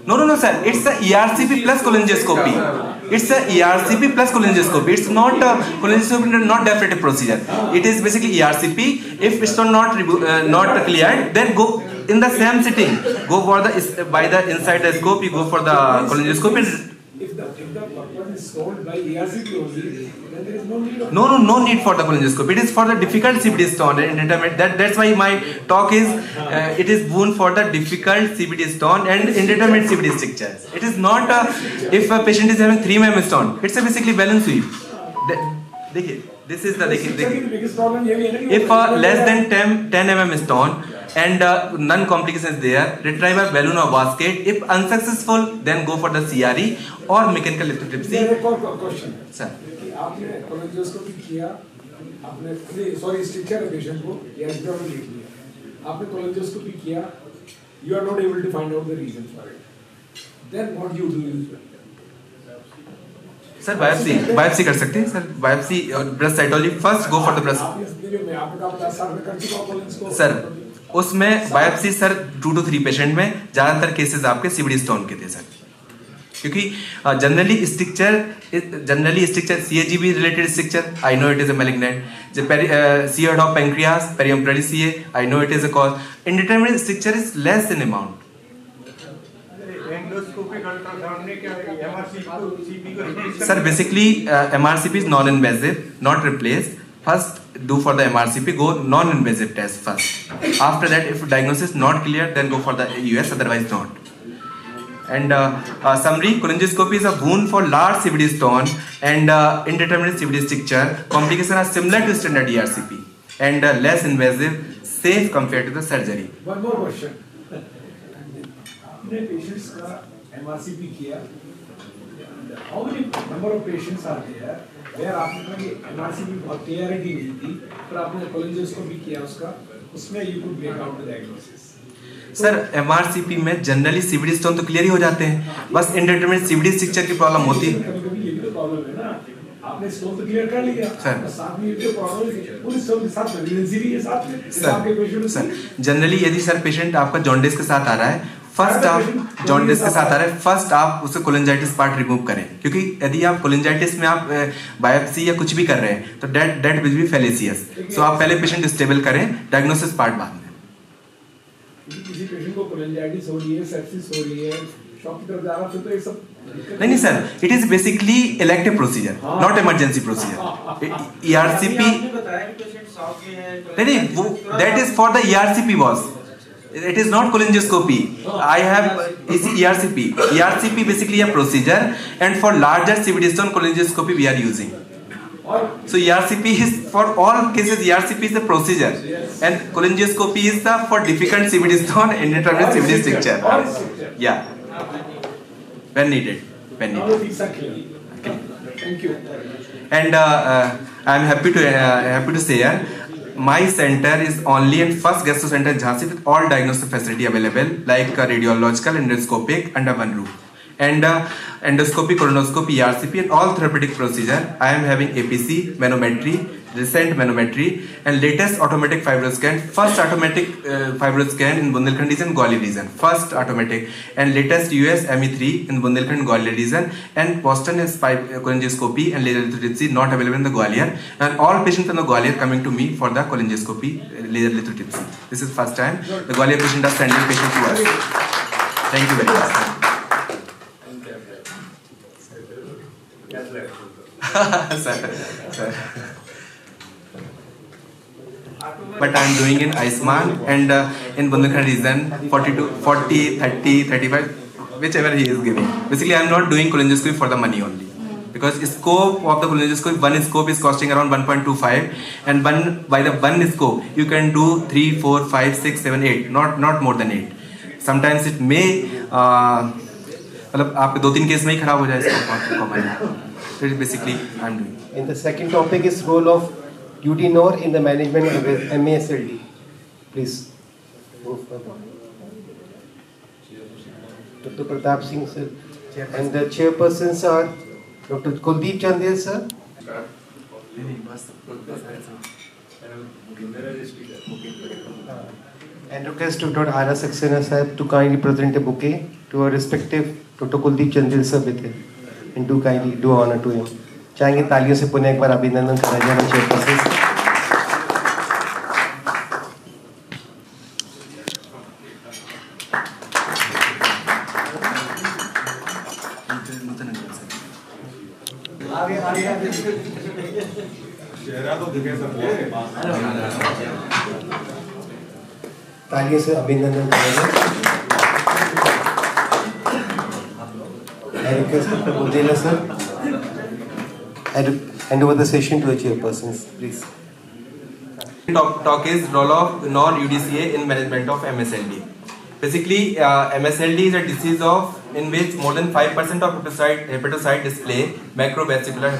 No, sir. It's a ERCP plus cholangioscopy. It's a ERCP plus cholangioscopy. It's not cholangioscopy, not definitive procedure. It is basically ERCP. If it's not cleared, then go in the same sitting. Go for the by the inside the scope. You go for the cholangioscopy. If the purpose is solved by ERCP only, then there is no need of. No need for the cholangioscopy. It is for the difficult CVD stone and indeterminate. That's why my talk is it is boon for the difficult CVD stone and indeterminate CVD strictures. It is not if a patient is having 3 mm stone. It's a basically balance sweep. देखिए, this is the biggest problem ये भी है ना कि if less than 10 mm stone and none complications there, retrieval balloon or basket. If unsuccessful, then go for the CRE or mechanical lithotripsy. एक और question Sir. कि आपने कोलोनोस्कोपी किया, आपने सॉरी स्ट्रक्चर है पेशेंट को या एब्डोमेन लिख लिया, आपने कोलोनोस्कोपी किया, you are not able to find out the reason for it. Then what you do usually? Sir biopsy कर सकते हैं सर. बायोप्सी और breast cytology. First go for the breast. आपने इस वीडियो में आपका 50 साल में कर चुका हूं कोलोनोस्कोपी. सर उसमें बायोप्सी सर 2 to 3 पेशेंट में ज़्यादातर केसेस आपके सीवीडी स्टोन के थे सर. क्योंकि generally stricture CAGB related stricture, I know it is a malignant. CA head of pancreas, periampullary CA, I know it is a cause. Indeterminate stricture is less in amount. Sir, basically MRCP is non-invasive, not replaced. First, do for the MRCP, go non-invasive test first. After that, if diagnosis not clear, then go for the US, otherwise not. And summary: cholangioscopy is a boon for large CVD stone and indeterminate CVD stricture. Complications are similar to standard ERCP and less invasive, safe compared to the surgery. One more question. आपने patients का MRCP किया, how many number of patients are there where आपने कहा कि MRCP बहुत clarity नहीं थी, पर आपने कोलोनोस्कोपी किया उसका, उसमें you could make out the diagnosis. Sir MRCP में जनरली CVD स्टोन तो क्लियर ही हो जाते हैं, बस इंडिटरमिनेट CVD स्ट्रक्चर की प्रॉब्लम होती है. कभी-कभी ये भी तो प्रॉब्लम है ना, आपने स्टोन तो क्लियर कर लिया, साथ में ये भी प्रॉब्लम है, पूरी स्टोन के साथ प्रेगनेंसी भी है साथ में. सर जनरली यदि सर पेशेंट आपका जॉन्डिस के साथ आ रहा है, फर्स्ट आप जॉन्डिस के साथ आ रहे हैं, फर्स्ट आप उसे कोलेंजाइटिस पार्ट रिमूव करें. क्योंकि यदि आप कोलेंजाइटिस में आप बायोप्सी या कुछ भी कर रहे हैं तो डेट विल बी फेलेसियस. सो आप पहले पेशेंट स्टेबल करें, डायग्नोसिस पार्ट बाद में. किसी पेशेंट को कोलेंजाइटिस हो रही है, सेप्सिस हो रही है, शॉक की तरफ जा रहा है, तो ये सब नहीं sir, it is basically elective procedure, not emergency procedure. ERCP नहीं वो that is for the ERCP boss. It is not cholangioscopy. I have ERCP. ERCP basically a procedure, and for larger CVD stone cholangioscopy we are using. So ERCP is for all cases. ERCP is the procedure, and cholangioscopy is the for difficult CVD stone indeterminate CVD stricture. Yeah, when needed. Exactly. Thank you. And I am happy to say my center is only and first gastro center in Jhansi with all diagnostic facility available like radiological, endoscopic under one roof. And endoscopy, colonoscopy, ERCP and all therapeutic procedure. I am having APC, manometry, recent manometry and latest automatic fibroscan. First automatic fibroscan in Bundelkhand region, Gwalior region. First automatic and latest US ME3 in Bundelkhand, Gwalior region. And Boston is cholangioscopy and laser lithotripsy not available in the Gwalior. And all patients in the Gwalior coming to me for the cholangioscopy, laser lithotripsy. This is first time the Gwalior patient are sending patient to us. Thank you very much. Sir. But I am doing in Aisman and in Bundelkhand region 40, 30, 35, whichever he is giving. Basically, I am not doing cholangioscopy for the money only. Because scope of the cholangioscopy, one scope is costing around 1.25 and by the one scope, you can do 3, 4, 5, 6, 7, 8, not more than 8. Sometimes it may, मतलब आप 2-3 case में ही खराब हो जाए इसका common. So basically I am doing. And the second topic is role of UT Nor in the management of MASLD. Please move further. Dr. Pratap Singh sir, and the chairpersons are Dr. Kuldeep Chandel sir. And request to Dr. Ara Saxena sahib to kindly present a bouquet to our respective Dr. Kuldeep Chandel sir with him and do kindly do honor to him. चाहेंगे तालियों से पुनः एक बार अभिनंदन करा जाए chairperson. तालियों से अभिनंदन करेंगे. I request Dr. Budela sir. I hand over the session to the chairpersons, please. Talk is role of non-UDCA in management of MSLD. Basically, MSLD is a disease in which more than 5% of hepatocyte display macrovascular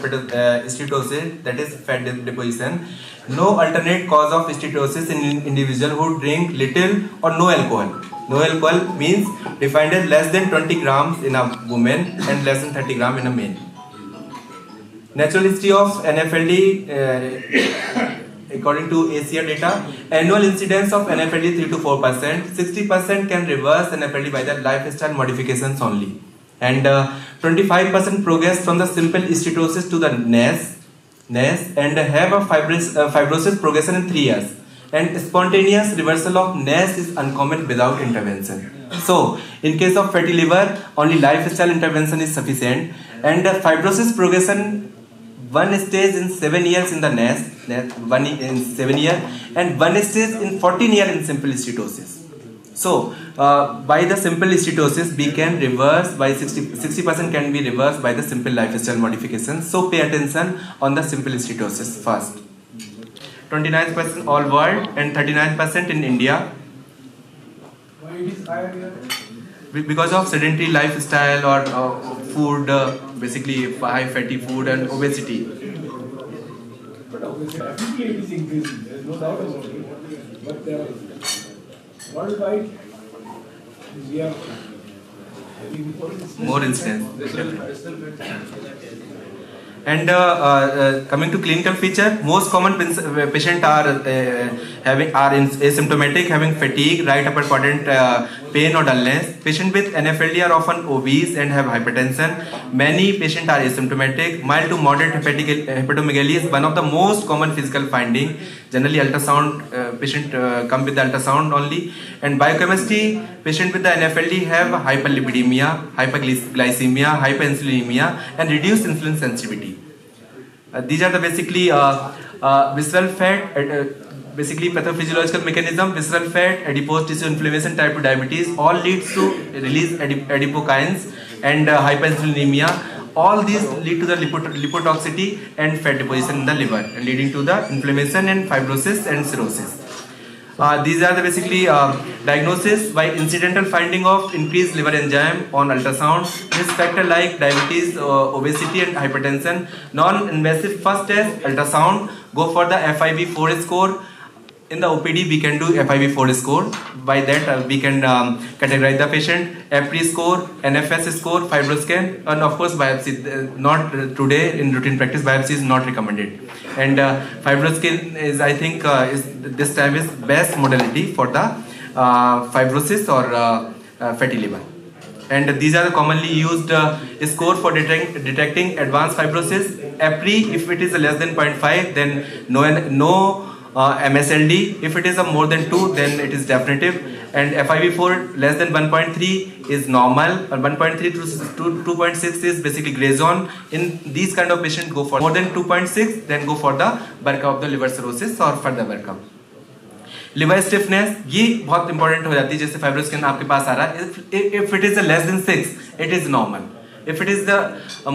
steatosis, that is fat deposition. No alternate cause of steatosis in individual who drink little or no alcohol. No alcohol means defined as less than 20 grams in a woman and less than 30 grams in a man. Natural history of NFLD, according to ACR data, annual incidence of NFLD 3 to 4%. 60% can reverse NFLD by the lifestyle modifications only. And 25% progress from the simple steatosis to the NAS and have a fibrosis progression in 3 years. And spontaneous reversal of NAS is uncommon without intervention. So, in case of fatty liver, only lifestyle intervention is sufficient. And fibrosis progression, one stage in 7 years in the NAS, one in 7 years, and one stage in 14 years in simple steatosis. So, by the simple steatosis, we can reverse by 60% can be reversed by the simple lifestyle modification. So, pay attention on the simple steatosis first. 29% all world and 39% in India. Why it is higher here? Because of sedentary lifestyle or food, basically high fatty food and obesity. But obviously, definitely it is increasing. There is no doubt about it. But worldwide, we are having More incidents. And coming to clinical feature, most common patients are asymptomatic, having fatigue, right upper quadrant pain or dullness. Patients with NFLD are often obese and have hypertension. Many patients are asymptomatic. Mild to moderate hepatomegaly is one of the most common physical finding. Generally, ultrasound patient come with the ultrasound only. And biochemistry, patient with the NFLD have hyperlipidemia, hyperglycemia, hyperinsulinemia, and reduced insulin sensitivity. These are the basically visceral fat, basically pathophysiological mechanism, visceral fat, adipose tissue inflammation, type 2 diabetes, all leads to release adipokines and hyperinsulinemia. all these lead to the lipotoxicity and fat deposition in the liver, and leading to the inflammation and fibrosis and cirrhosis. These are the basically diagnosis by incidental finding of increased liver enzyme on ultrasound. Risk factor like diabetes, obesity and hypertension. Non-invasive first test, ultrasound, go for the FIB4 score. In the OPD we can do FIB4 score. By that we can categorize the patient. APRI score, NFS score, FibroScan, and of course biopsy. Not today in routine practice, biopsy is not recommended. And FibroScan is, I think, this time is best modality for the fibrosis or fatty liver. And these are the commonly used score for detecting advanced fibrosis. APRI, if it is less than 0.5, then no MSLD. If it is more than 2, then it is definitive. And FIB4 less than 1.3 is normal, and 1.3 to 2.6 is basically gray zone. In these kind of patients, go for more than 2.6, then go for the BRCA of the liver cirrhosis or further BRCA. Liver stiffness ये बहुत important हो जाती है, जैसे fibroscan आपके पास आ रहा है. If it is less than 6 it is normal. If it is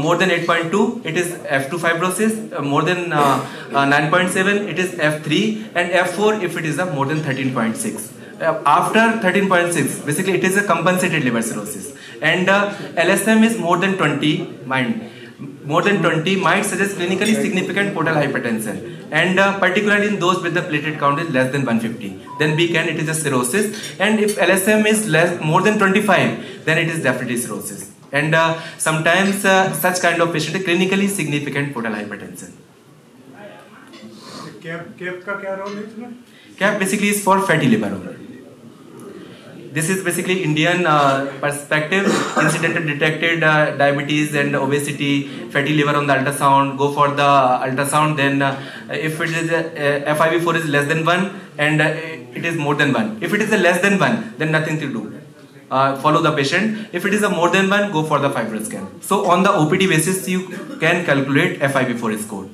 more than 8.2, it is F2 fibrosis. More than 9.7, it is F3, and F4 if it is more than 13.6. After 13.6, basically it is a compensated liver cirrhosis. And LSM is more than 20. More than 20 might suggest clinically significant portal hypertension, and particularly in those with the platelet count is less than 150. Then it is a cirrhosis. And if LSM is more than 25, then it is definitely cirrhosis. And sometimes such kind of patient is clinically significant portal hypertension. Cap का क्या role है इसमें? CAP basically is for fatty liver only. This is basically Indian perspective. Incidental detected diabetes and obesity, fatty liver on the ultrasound. Go for the ultrasound. Then if it is FIB4 is less than 1 and it is more than 1. If it is less than 1, then nothing to do. Follow the patient. If it is more than 1, go for the FibroScan. So on the OPD basis, you can calculate FIB4 score.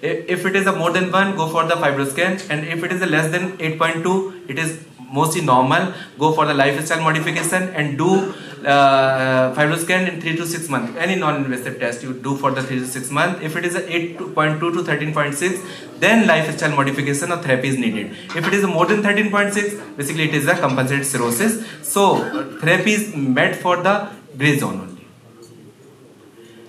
If it is more than 1, go for the FibroScan, and if it is less than 8.2, it is mostly normal. Go for the lifestyle modification and do FibroScan in 3 to 6 months. Any non-invasive test you do for the 3 to 6 months. If it is 8.2 to 13.6, then lifestyle modification or therapy is needed. If it is more than 13.6, basically it is a compensated cirrhosis. So therapy is meant for the gray zone only.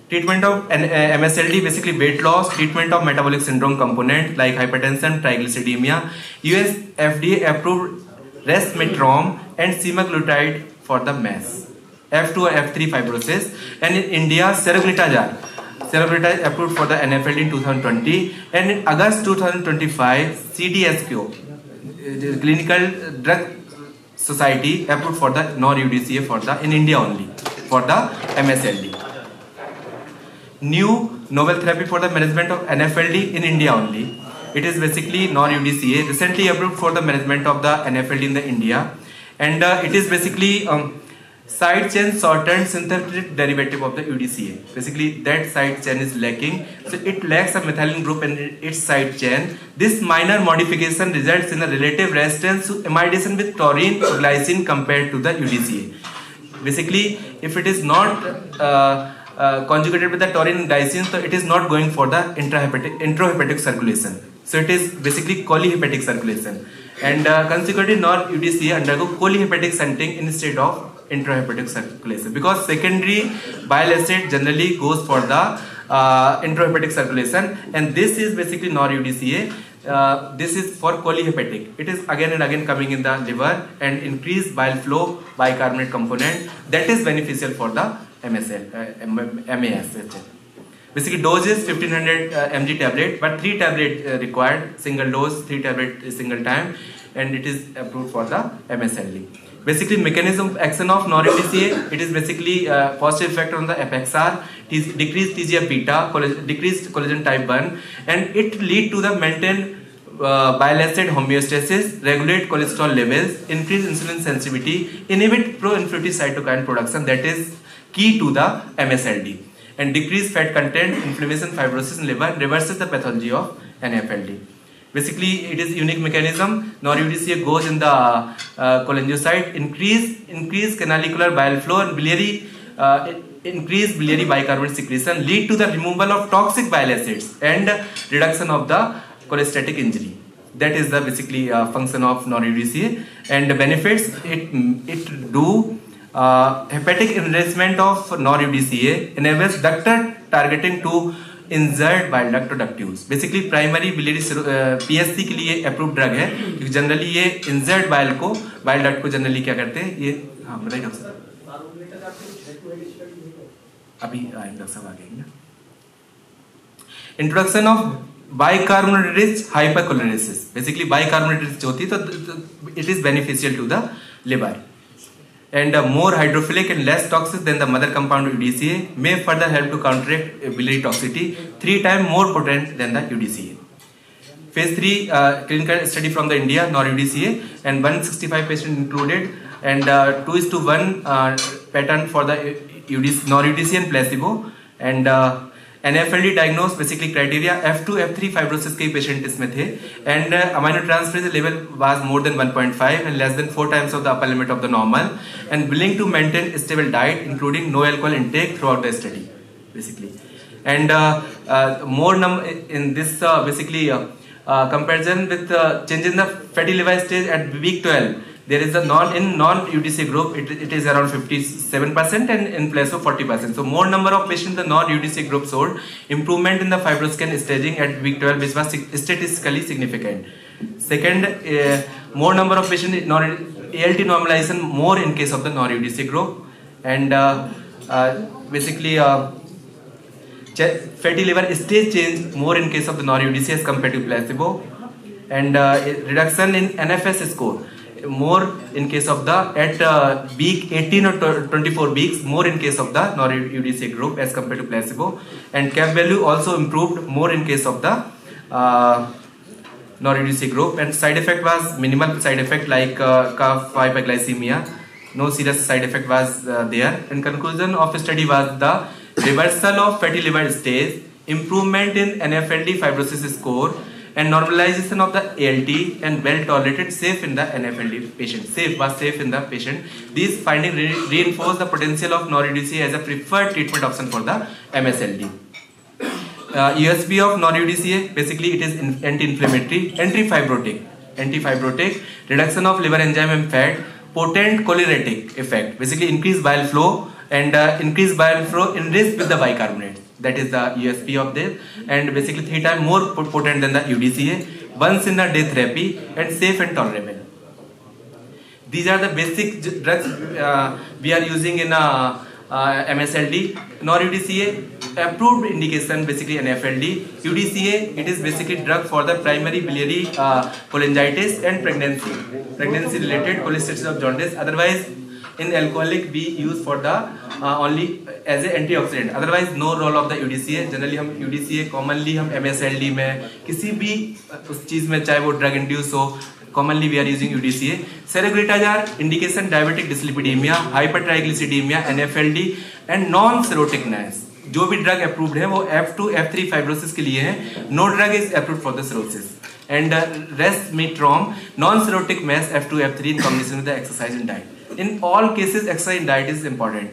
Treatment of MSLD, basically weight loss. Treatment of metabolic syndrome component like hypertension, triglyceridemia. US FDA approved resmetirom and semaglutide for the MAS. F2 or F3 fibrosis. And in India, seraglutide approved for the NFLD in 2020. And in August 2025, CDSQ, Clinical Drug Society, approved for the NOR-UDCA for the in India only for the MSLD. New novel therapy for the management of NFLD in India only. It is basically NOR-UDCA, recently approved for the management of the NFLD in the India, and it is basically side chain shortened synthetic derivative of the UDCA. Basically, that side chain is lacking, so it lacks a methylene group in its side chain. This minor modification results in a relative resistance to amidation with taurine or glycine compared to the UDCA. Basically, if it is not conjugated with the taurine and glycine, so it is not going for the intrahepatic circulation. So it is basically polyhepatic circulation, and consequently NOR-UDCA undergo polyhepatic shunting instead of intrahepatic circulation, because secondary bile acid generally goes for the intrahepatic circulation, and this is basically NOR-UDCA. This is for polyhepatic. It is again and again coming in the liver and increased bile flow, bicarbonate component, that is beneficial for the MAS. Basically, dose is 1500 mg tablet, but 3 tablet required, single dose, 3 tablet single time, and it is approved for the MSLD. Basically, mechanism of action of NOR-UDCA, it is basically positive effect on the FXR, decreased TGF-beta, decreased collagen type 1, and it lead to the maintained bile acid homeostasis, regulate cholesterol levels, increase insulin sensitivity, inhibit pro-inflammatory cytokine production, that is key to the MSLD, and decrease fat content, inflammation, fibrosis in liver, reverses the pathology of NFLD. Basically, it is unique mechanism. NOR-UDCA goes in the cholangiocyte, increase canalicular bile flow and biliary increase biliary bicarbonate secretion, lead to the removal of toxic bile acids and reduction of the cholestatic injury. That is the basically function of non-UDCA. And the benefits, it do hepatic enrichment of non-UDCA, enables ductal targeting to injured bile duct ductules. Basically primary biliary PSC के लिए approve drug है, क्योंकि generally ये injured bile duct को generally क्या करते हैं ये, हाँ बताइए डॉक्टर साहब, अभी डॉक्टर साहब आ गए। Introduction of bicarbonate rich hypercholeresis. Basically bicarbonate rich होती है तो it is beneficial to the liver, and more hydrophilic and less toxic than the mother compound UDCA, may further help to counteract biliary toxicity, 3 times more potent than the UDCA. Phase 3 clinical study from the India, non-UDCA, and 165 patients included, and 2:1 pattern for the non-UDCA and placebo, and NFLD diagnosed basically criteria F2 F3 fibrosis के patient इसमें थे, and aminotransferase level was more than 1.5 and less than 4 times of the upper limit of the normal, and willing to maintain stable diet including no alcohol intake throughout the study basically, and more in this basically comparison with change in the fatty liver stage at week 12. There is a non-UDCA group, it is around 57% and in placebo 40%. So more number of patients in the non-UDCA group showed improvement in the fibroscan staging at week 12, which was statistically significant. Second, more number of patients in ALT normalization more in case of the non-UDCA group, and basically fatty liver stage change more in case of the non-UDCA as compared to placebo, and reduction in NFS score more in case of the at week 18 or 24 weeks more in case of the non-UDCA group as compared to placebo, and CAP value also improved more in case of the non-UDCA group, and side effect was minimal side effect like cough, hyperglycemia, no serious side effect was there. And conclusion of study was the reversal of fatty liver stage, improvement in NFLD fibrosis score, and normalization of the ALT, and well tolerated, safe in the NFLD patient. Safe in the patient. These findings reinforce the potential of non-UDCA as a preferred treatment option for the MSLD. USP of non-UDCA, basically it is anti-inflammatory, anti-fibrotic, reduction of liver enzyme and fat, potent cholinergic effect, basically increased bile flow, and increased bile flow enriched with the bicarbonate. That is the USP of this, and basically 3 times more potent than the UDCA, once in a day therapy, and safe and tolerable. These are the basic drugs we are using in MSLD. Non-UDCA approved indication basically NFLD. UDCA, it is basically drug for the primary biliary cholangitis and pregnancy related cholestasis of jaundice. Otherwise in alcoholic we use for the only as a antioxidant, otherwise no role of the UDCA. Generally हम UDCA commonly हम MSLD में किसी भी उस चीज़ में चाहे वो drug induce हो, commonly we are using UDCA. Seraglutazar indication diabetic dyslipidemia, hypertriglyceridemia, NFLD and non-cirrhotic NAS. जो भी ड्रग अप्रूव्ड है वो F2 F3 फाइब्रोसिस के लिए है. No drug is approved for the cirrhosis. And resmetirom non cirrhotic MASH F2 F3 in combination with the exercise and diet. In all cases exercise and diet is important.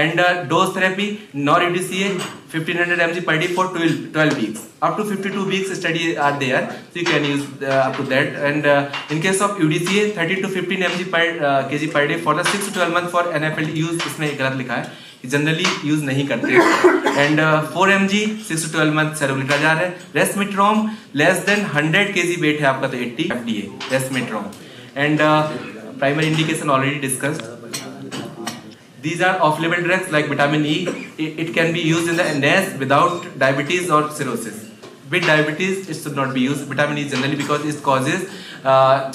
And dose therapy non-UDCA 1500 mg per day for 12 weeks. Up to 52 weeks studies are there, so you can use up to that. And in case of UDCA 30 to 15 mg per kg per day for the 6 to 12 month for NFL use. इसमें गलत लिखा है, generally use नहीं करते. And 4 mg 6 to 12 month saroglitazar है. Resmetirom less than 100 kg weight है आपका तो 80 FDA resmetirom. And primary indication already discussed. These are off-label drugs like vitamin E. It can be used in the NAS without diabetes or cirrhosis. With diabetes, it should not be used. Vitamin E generally because it causes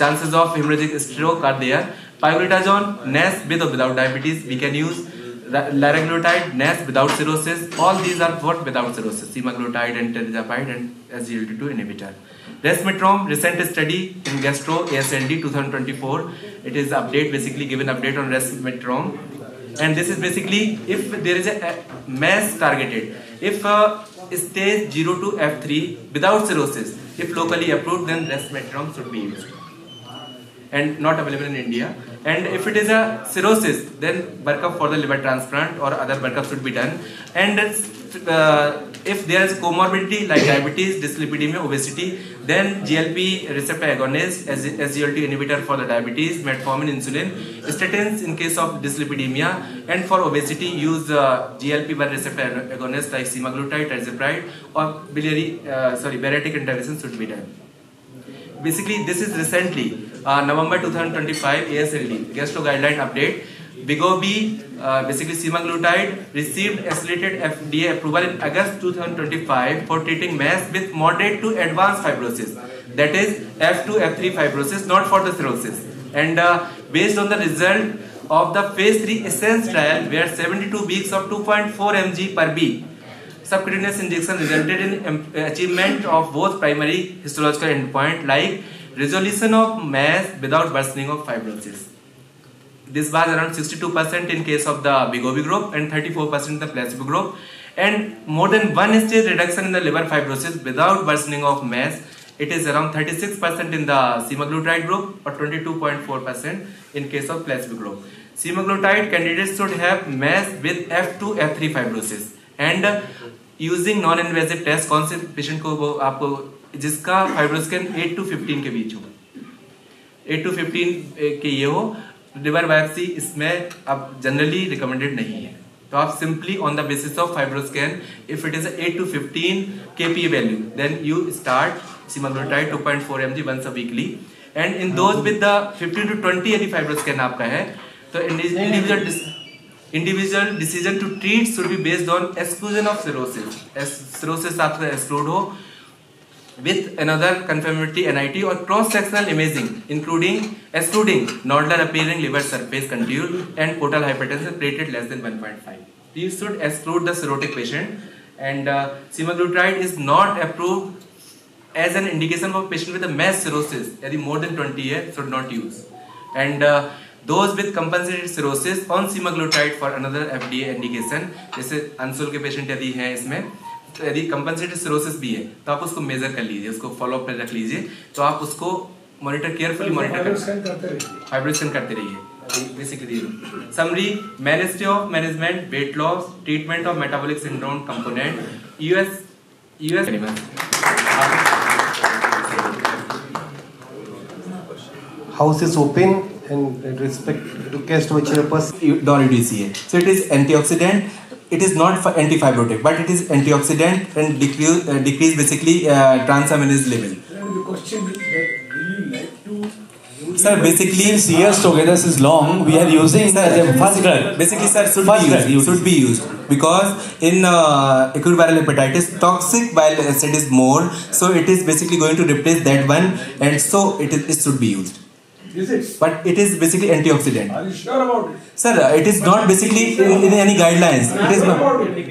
chances of hemorrhagic stroke are there. Pioglitazone, NAS with or without diabetes, we can use. Liraglutide, NAS without cirrhosis. All these are what without cirrhosis. Semaglutide and tirzepatide and SGLT2 inhibitor. Resmetirom, recent study in gastro ASLD 2024. It is update, basically given update on resmetirom. And this is basically if there is a mass targeted, if stage 0 to F3 without cirrhosis, if locally approved, then resmetirom should be used. and not available in India. And if it is a cirrhosis, then workup for the liver transplant or other workup should be done. And if there is comorbidity like diabetes, dyslipidemia, obesity, then GLP receptor agonist, SGLT inhibitor for the diabetes, metformin, insulin, statins in case of dyslipidemia, and for obesity use GLP-1 receptor agonist like semaglutide, tirzepatide, or bariatric intervention should be done. Basically, this is recently November 2025 ASLD Gastro Guideline Update. Wegovy, basically semaglutide, received accelerated FDA approval in August 2025 for treating MAS with moderate to advanced fibrosis, that is F2, F3 fibrosis, not for the cirrhosis. And based on the result of the phase 3 ESSENCE trial, where 72 weeks of 2.4 mg per b subcutaneous injection resulted in achievement of both primary histological endpoint like resolution of MAS without worsening of fibrosis. This was around 62% in case of the Wegovy group and 34% in the placebo group, and more than one stage reduction in the liver fibrosis without worsening of MAS. It is around 36% in the semaglutide group or 22.4% in case of placebo group. Semaglutide candidates should have MAS with F2, F3 fibrosis, and using non-invasive test कौन से patient को वो आपको जिसका fibroscan 8 to 15 के बीच हो, 8 to 15 के ये हो, लिवर बायोप्सी इसमें अब जनरली रिकमेंडेड नहीं है. तो आप simply on the basis of Fibroscan if it is 8 to 15 kPa value then you start semaglutide 2.4 mg once a weekly, and in those with the 15 to 20 यदि फाइब्रोस्कैन आपका है तो individual decision to treat should be based on exclusion of cirrhosis. Cirrhosis आपका exclude हो with another confirmatory NIT or cross-sectional imaging excluding nodular appearing liver surface contour and portal hypertension rated less than 1.5. These should exclude the cirrhotic patient, and semaglutide is not approved as an indication for patient with a MAS cirrhosis यदि more than 20 years should not use, and those with compensated cirrhosis on semaglutide for another FDA indication, जैसे अंसुल के patient यदि हैं इसमें, तो यदि compensated cirrhosis भी है तो आप उसको मेजर कर लीजिए, उसको फॉलो अप पे रख लीजिए, तो आप उसको मॉनिटर केयरफुली मॉनिटर फाइब्रोस्कैन करते रहिए. Basically summary management of management weight loss treatment of metabolic syndrome component US House is open and with respect to request to a chairperson. DCA. So it is antioxidant. It is not antifibrotic, but it is antioxidant and decrease basically transaminase level. The question is that will you like to use Sir, basically since years together is long, we are using as a first drug. Basically, sir, should be used because in acute viral hepatitis, toxic bile acid is more, so it is basically going to replace that one, and so it should be used. Is it? But it is basically antioxidant. Are you sure about it? Sir, it is not basically in any guidelines.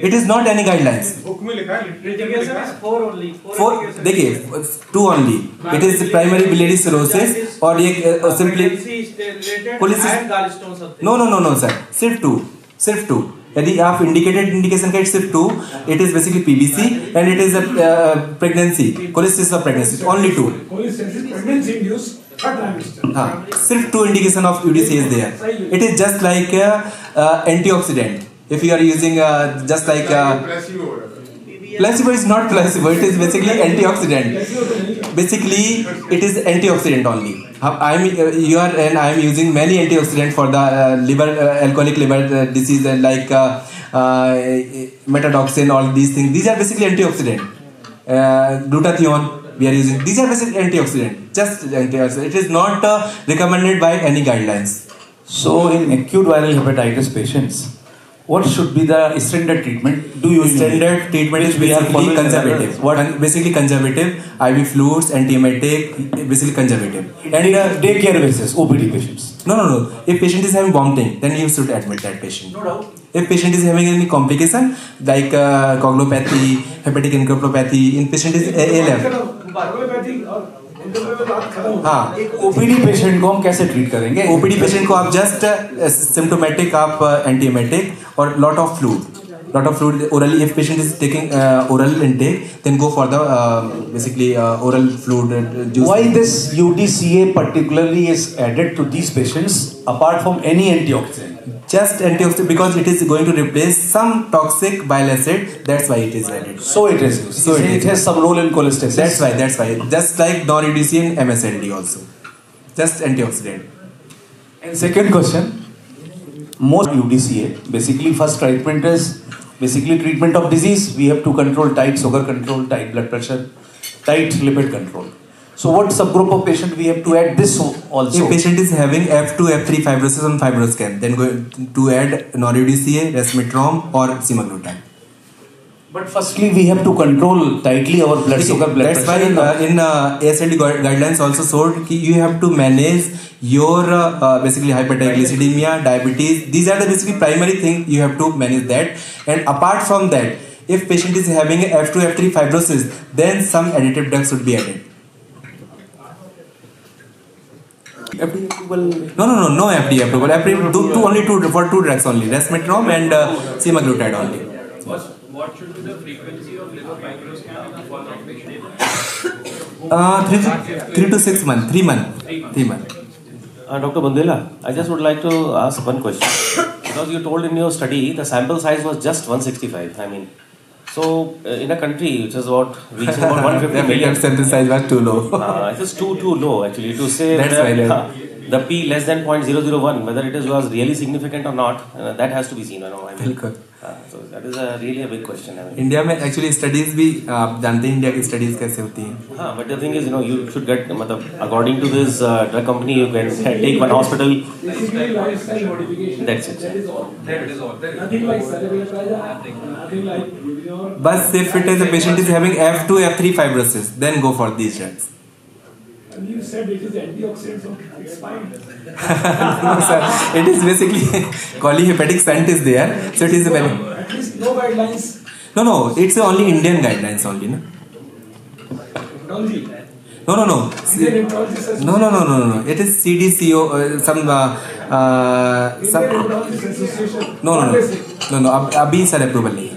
It is not any guidelines. Book में लिखा है Indication is 4 only. For देखिए 2 only. It is primary biliary cirrhosis और ये simply no sir, सिर्फ 2. यदि आप indication का सिर्फ 2, it is basically PBC and it is a pregnancy, cholestasis of pregnancy, only 2. Cholestasis pregnancy induced third trimester. हाँ, सिर्फ 2 indication of UDC is there. It is just like antioxidant. If you are using just like placebo is not placebo. It is basically antioxidant. Basically, it is antioxidant only. I am using many antioxidants for the alcoholic liver disease like metadoxin, all these things. These are basically antioxidant. Glutathione we are using. These are basically antioxidant. Just antioxidant. It is not recommended by any guidelines. So in acute viral hepatitis patients, what should be the standard treatment? Do you Standard treatment is we are basically following conservative. What? Basically conservative. IV fluids, antiemetic, basically conservative. And daycare basis, OPD patients. No. If patient is having vomiting, then you should admit that patient. No doubt. If patient is having any complication like coagulopathy, hepatic encephalopathy, in patient is ALF. हाँ, OPD patient को हम कैसे treat करेंगे? OPD patient को आप just symptomatic आप एंटीएमेटिक और lot of fluid lot of fluid orally. If patient is taking oral intake, then go for the basically oral fluid juice. Why this UDCA particularly is added to these patients apart from any antioxidant? Just antioxidant, because it is going to replace some toxic bile acid. That's why it is added. So it is. So it has some role in cholestasis. That's why. That's why. Just like non-UDCA and MSLD also. Just antioxidant. And second question, most UDCA, basically first treatment is basically treatment of disease. We have to control tight sugar control, tight blood pressure, tight lipid control. So what subgroup of patient we have to add this also? If patient is having F2, F3 fibrosis on fibroscan, then go to add non-UDCA, resmetirom or semaglutide. But firstly we have to control tightly our blood sugar, blood That's pressure. why in ASLD guidelines also showed that you have to manage your basically hypertriglyceridemia, diabetes. These are the basically primary thing you have to manage that. And apart from that, if patient is having a F2, F3 fibrosis, then some additive drugs should be added. FDA approval. No FDA approval. Only for two drugs only, resmetirom and semaglutide only. What should be the frequency of liver microscan in the follow-up patient? 3 to 6 months, 3 months. 3 months. Dr. Bundela, I just would like to ask one question. Because you told in your study the sample size was just 165. I mean, so in a country which is about reaching about 150 million, sample size was too low. it is too low actually to say That's whether why the P less than 0.001, whether it was really significant or not, that has to be seen. I mean, so that is really a big question. I mean, India में actually studies भी आप जानते हैं India की studies कैसे होती हैं. but the thing is, you should get, according to this drug company, you can take one hospital. Basically, lifestyle modification. That's it. That is all. Nothing like cerebral, nothing like. बस if it is a patient is having F2, F3 fibrosis, then go for these drugs. And you said it is antioxidant, so it's fine. No, sir. It is basically polyhepatic scent is there, so it is a very. At least no guidelines. No, it's only Indian guidelines only, no. Hepatology. No. Indian hepatologist says. No. It is CDCO, some. Indian Hepatologist Association. No. अभी sir approval नहीं है.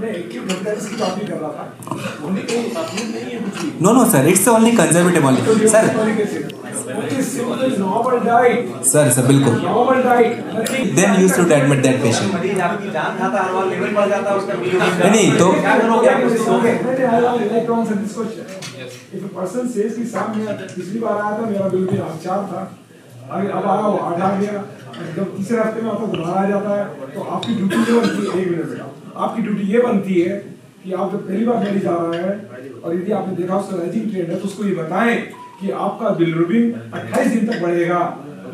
मैं acute hepatitis की बात नहीं कर रहा था. उन्हें कोई approved नहीं है कुछ भी. No, sir. It's only conservative only. Sir. Okay, simple normal diet. Sir, बिल्कुल. Normal diet. Nothing. Then you should admit that patient. नहीं तो. Okay. I like to answer this question. If a person says कि साहब मैं पिछली बार आया था मेरा बिल भी 4 था, अब आया वो 8 आ गया, जब तीसरे हफ्ते में आपको दोबारा आ जाता है, तो आपकी ड्यूटी ये बनती है, 1 मिनट बेटा, आपकी ड्यूटी ये बनती है कि आप जब पहली बार मेरी जा रहा है और यदि आपने देखा उसका राइजिंग ट्रेंड है तो उसको ये बताएं कि आपका बिलिरुबिन 28 दिन तक बढ़ेगा,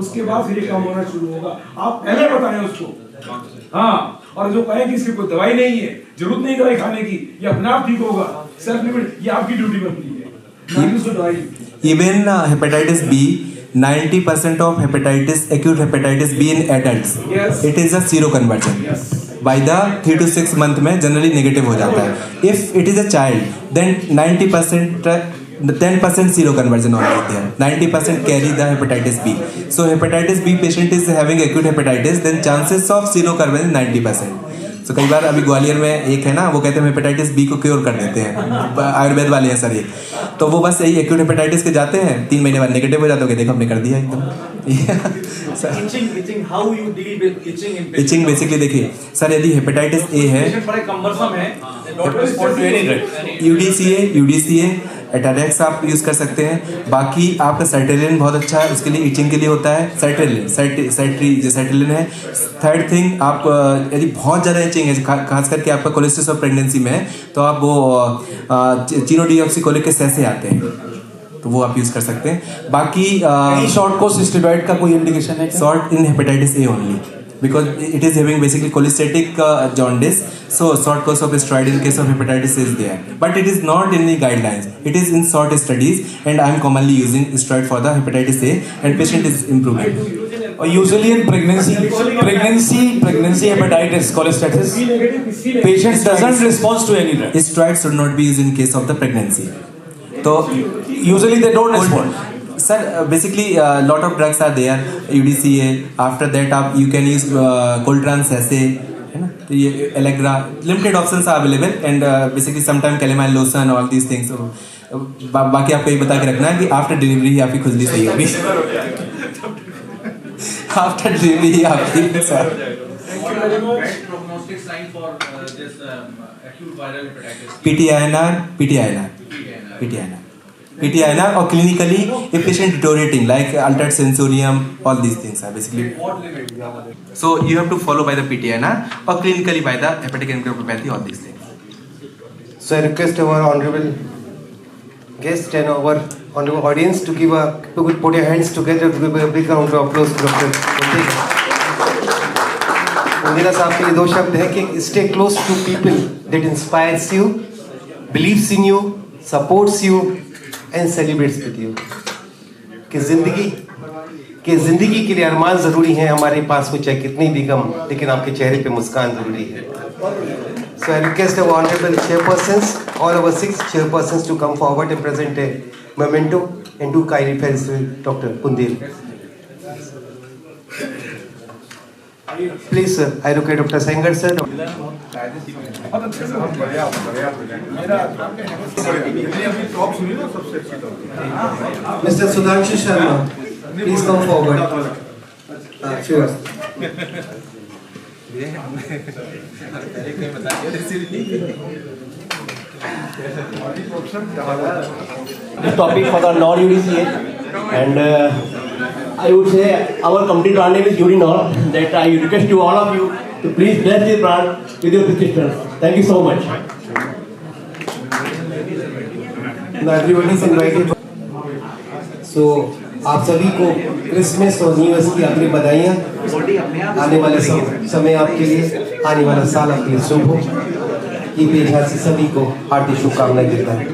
उसके बाद फिर ये कम होना शुरू होगा. आप पहले बताएं उसको. हाँ, और जो कहें कि इसकी कोई दवाई नहीं है, जरूरत नहीं दवाई खाने की, ये अपने आप ठीक होगा, सेल्फ लिमिट, ये आपकी ड्यूटी बनती है. Even hepatitis B, 90% of acute hepatitis B in adults, Yes. it is a seroconversion. Yes. By the 3 to 6 month में generally negative हो जाता है. If it is a child, then 90%, 10% seroconversion only there. 90% carry the hepatitis B. So hepatitis B patient is having acute hepatitis, then chances of seroconversion 90%. तो कई बार अभी ग्वालियर में एक है ना, वो कहते हैं हेपेटाइटिस बी को क्योर कर देते हैं, आयुर्वेद वाले हैं सर ये. तो वो बस यही एक्यूट हेपेटाइटिस के जाते हैं, 3 महीने बाद नेगेटिव हो जाते हैं, देखो हमने कर दिया एकदम. Itching, how you deal with itching in patients? Itching basically देखिए सर, यदि हेपेटाइटिस ए है, Patient बड़े कम्बरसम है, not respond to any drug. यूडीसीए एटाडेक्स आप यूज़ कर सकते हैं. बाकी आपका सर्टेलिन बहुत अच्छा है, उसके लिए इचिंग के लिए होता है. सर्टेलिन है. थर्ड थिंग, आप यदि बहुत ज़्यादा इचिंग है, खास करके आपका कोलेस्ट्रॉल ऑफ प्रेगनेंसी में है, तो आप वो चिनोडिऑक्सीकोलिक के सैसे आते हैं, तो वो आप यूज़ कर सकते हैं. बाकी शॉर्ट कोर्स स्टेरॉइड का कोई इंडिकेशन है? Short in hepatitis A only, because it is having basically cholestatic jaundice, so short course of steroid in case of hepatitis is there, but it is not in the guidelines. It is in short studies, and I am commonly using steroid for the hepatitis A, and patient is improving. Usually in pregnancy hepatitis, cholestasis, patient doesn't respond to any drug. Steroid should not be used in case of the pregnancy. So Usually they don't respond. sir, basically lot of drugs are there, UDCA. After that you can use Coltrans assay, है ना. तो ये Allegra limited options are available and basically sometime calamine lotion all these things. So बाकी आपको ये बता के रखना है कि आफ्टर डिलीवरी आपकी खुजली सही होगी. आफ्टर डिलीवरी ही आपकी sir. Bad prognostic sign for this acute viral hepatitis. PTINR or clinically if patient deteriorating like altered sensorium, all these things are basically. So you have to follow by the PTINR or clinically by the hepatic encephalopathy, all these things. So I request our honorable guest and our honorable audience to give put your hands together to give a big round of applause to Dr. Bundela. Bundela साहब के लिए दो शब्द हैं कि stay close to people that inspires you, believes in you, supports you and celebrates with you. कि जिंदगी के लिए अरमान जरूरी है हमारे पास को चाहे कितनी भी कम, लेकिन आपके चेहरे पे मुस्कान जरूरी है. So I request our honorable chairpersons, all our 6 chairpersons to come forward and present a memento and do kind reference to Dr. Bundela. Please sir, I request Dr. Sengar sir. Mr. Sudhanshu Sharma, please come forward. Sure. This topic for the non-UDCA, and I would say our complete brand name is Urinol. That I request you, all of you, to please bless this brand with your persistence. Thank you so much. Now everybody is invited. So आप सभी को Christmas और new year की अग्रिम बधाइयाँ. आने वाले समय आपके लिए, आने वाला साल आपके लिए शुभ हो. ये पेशा से सभी को हार्दिक शुभकामनाएं देता है.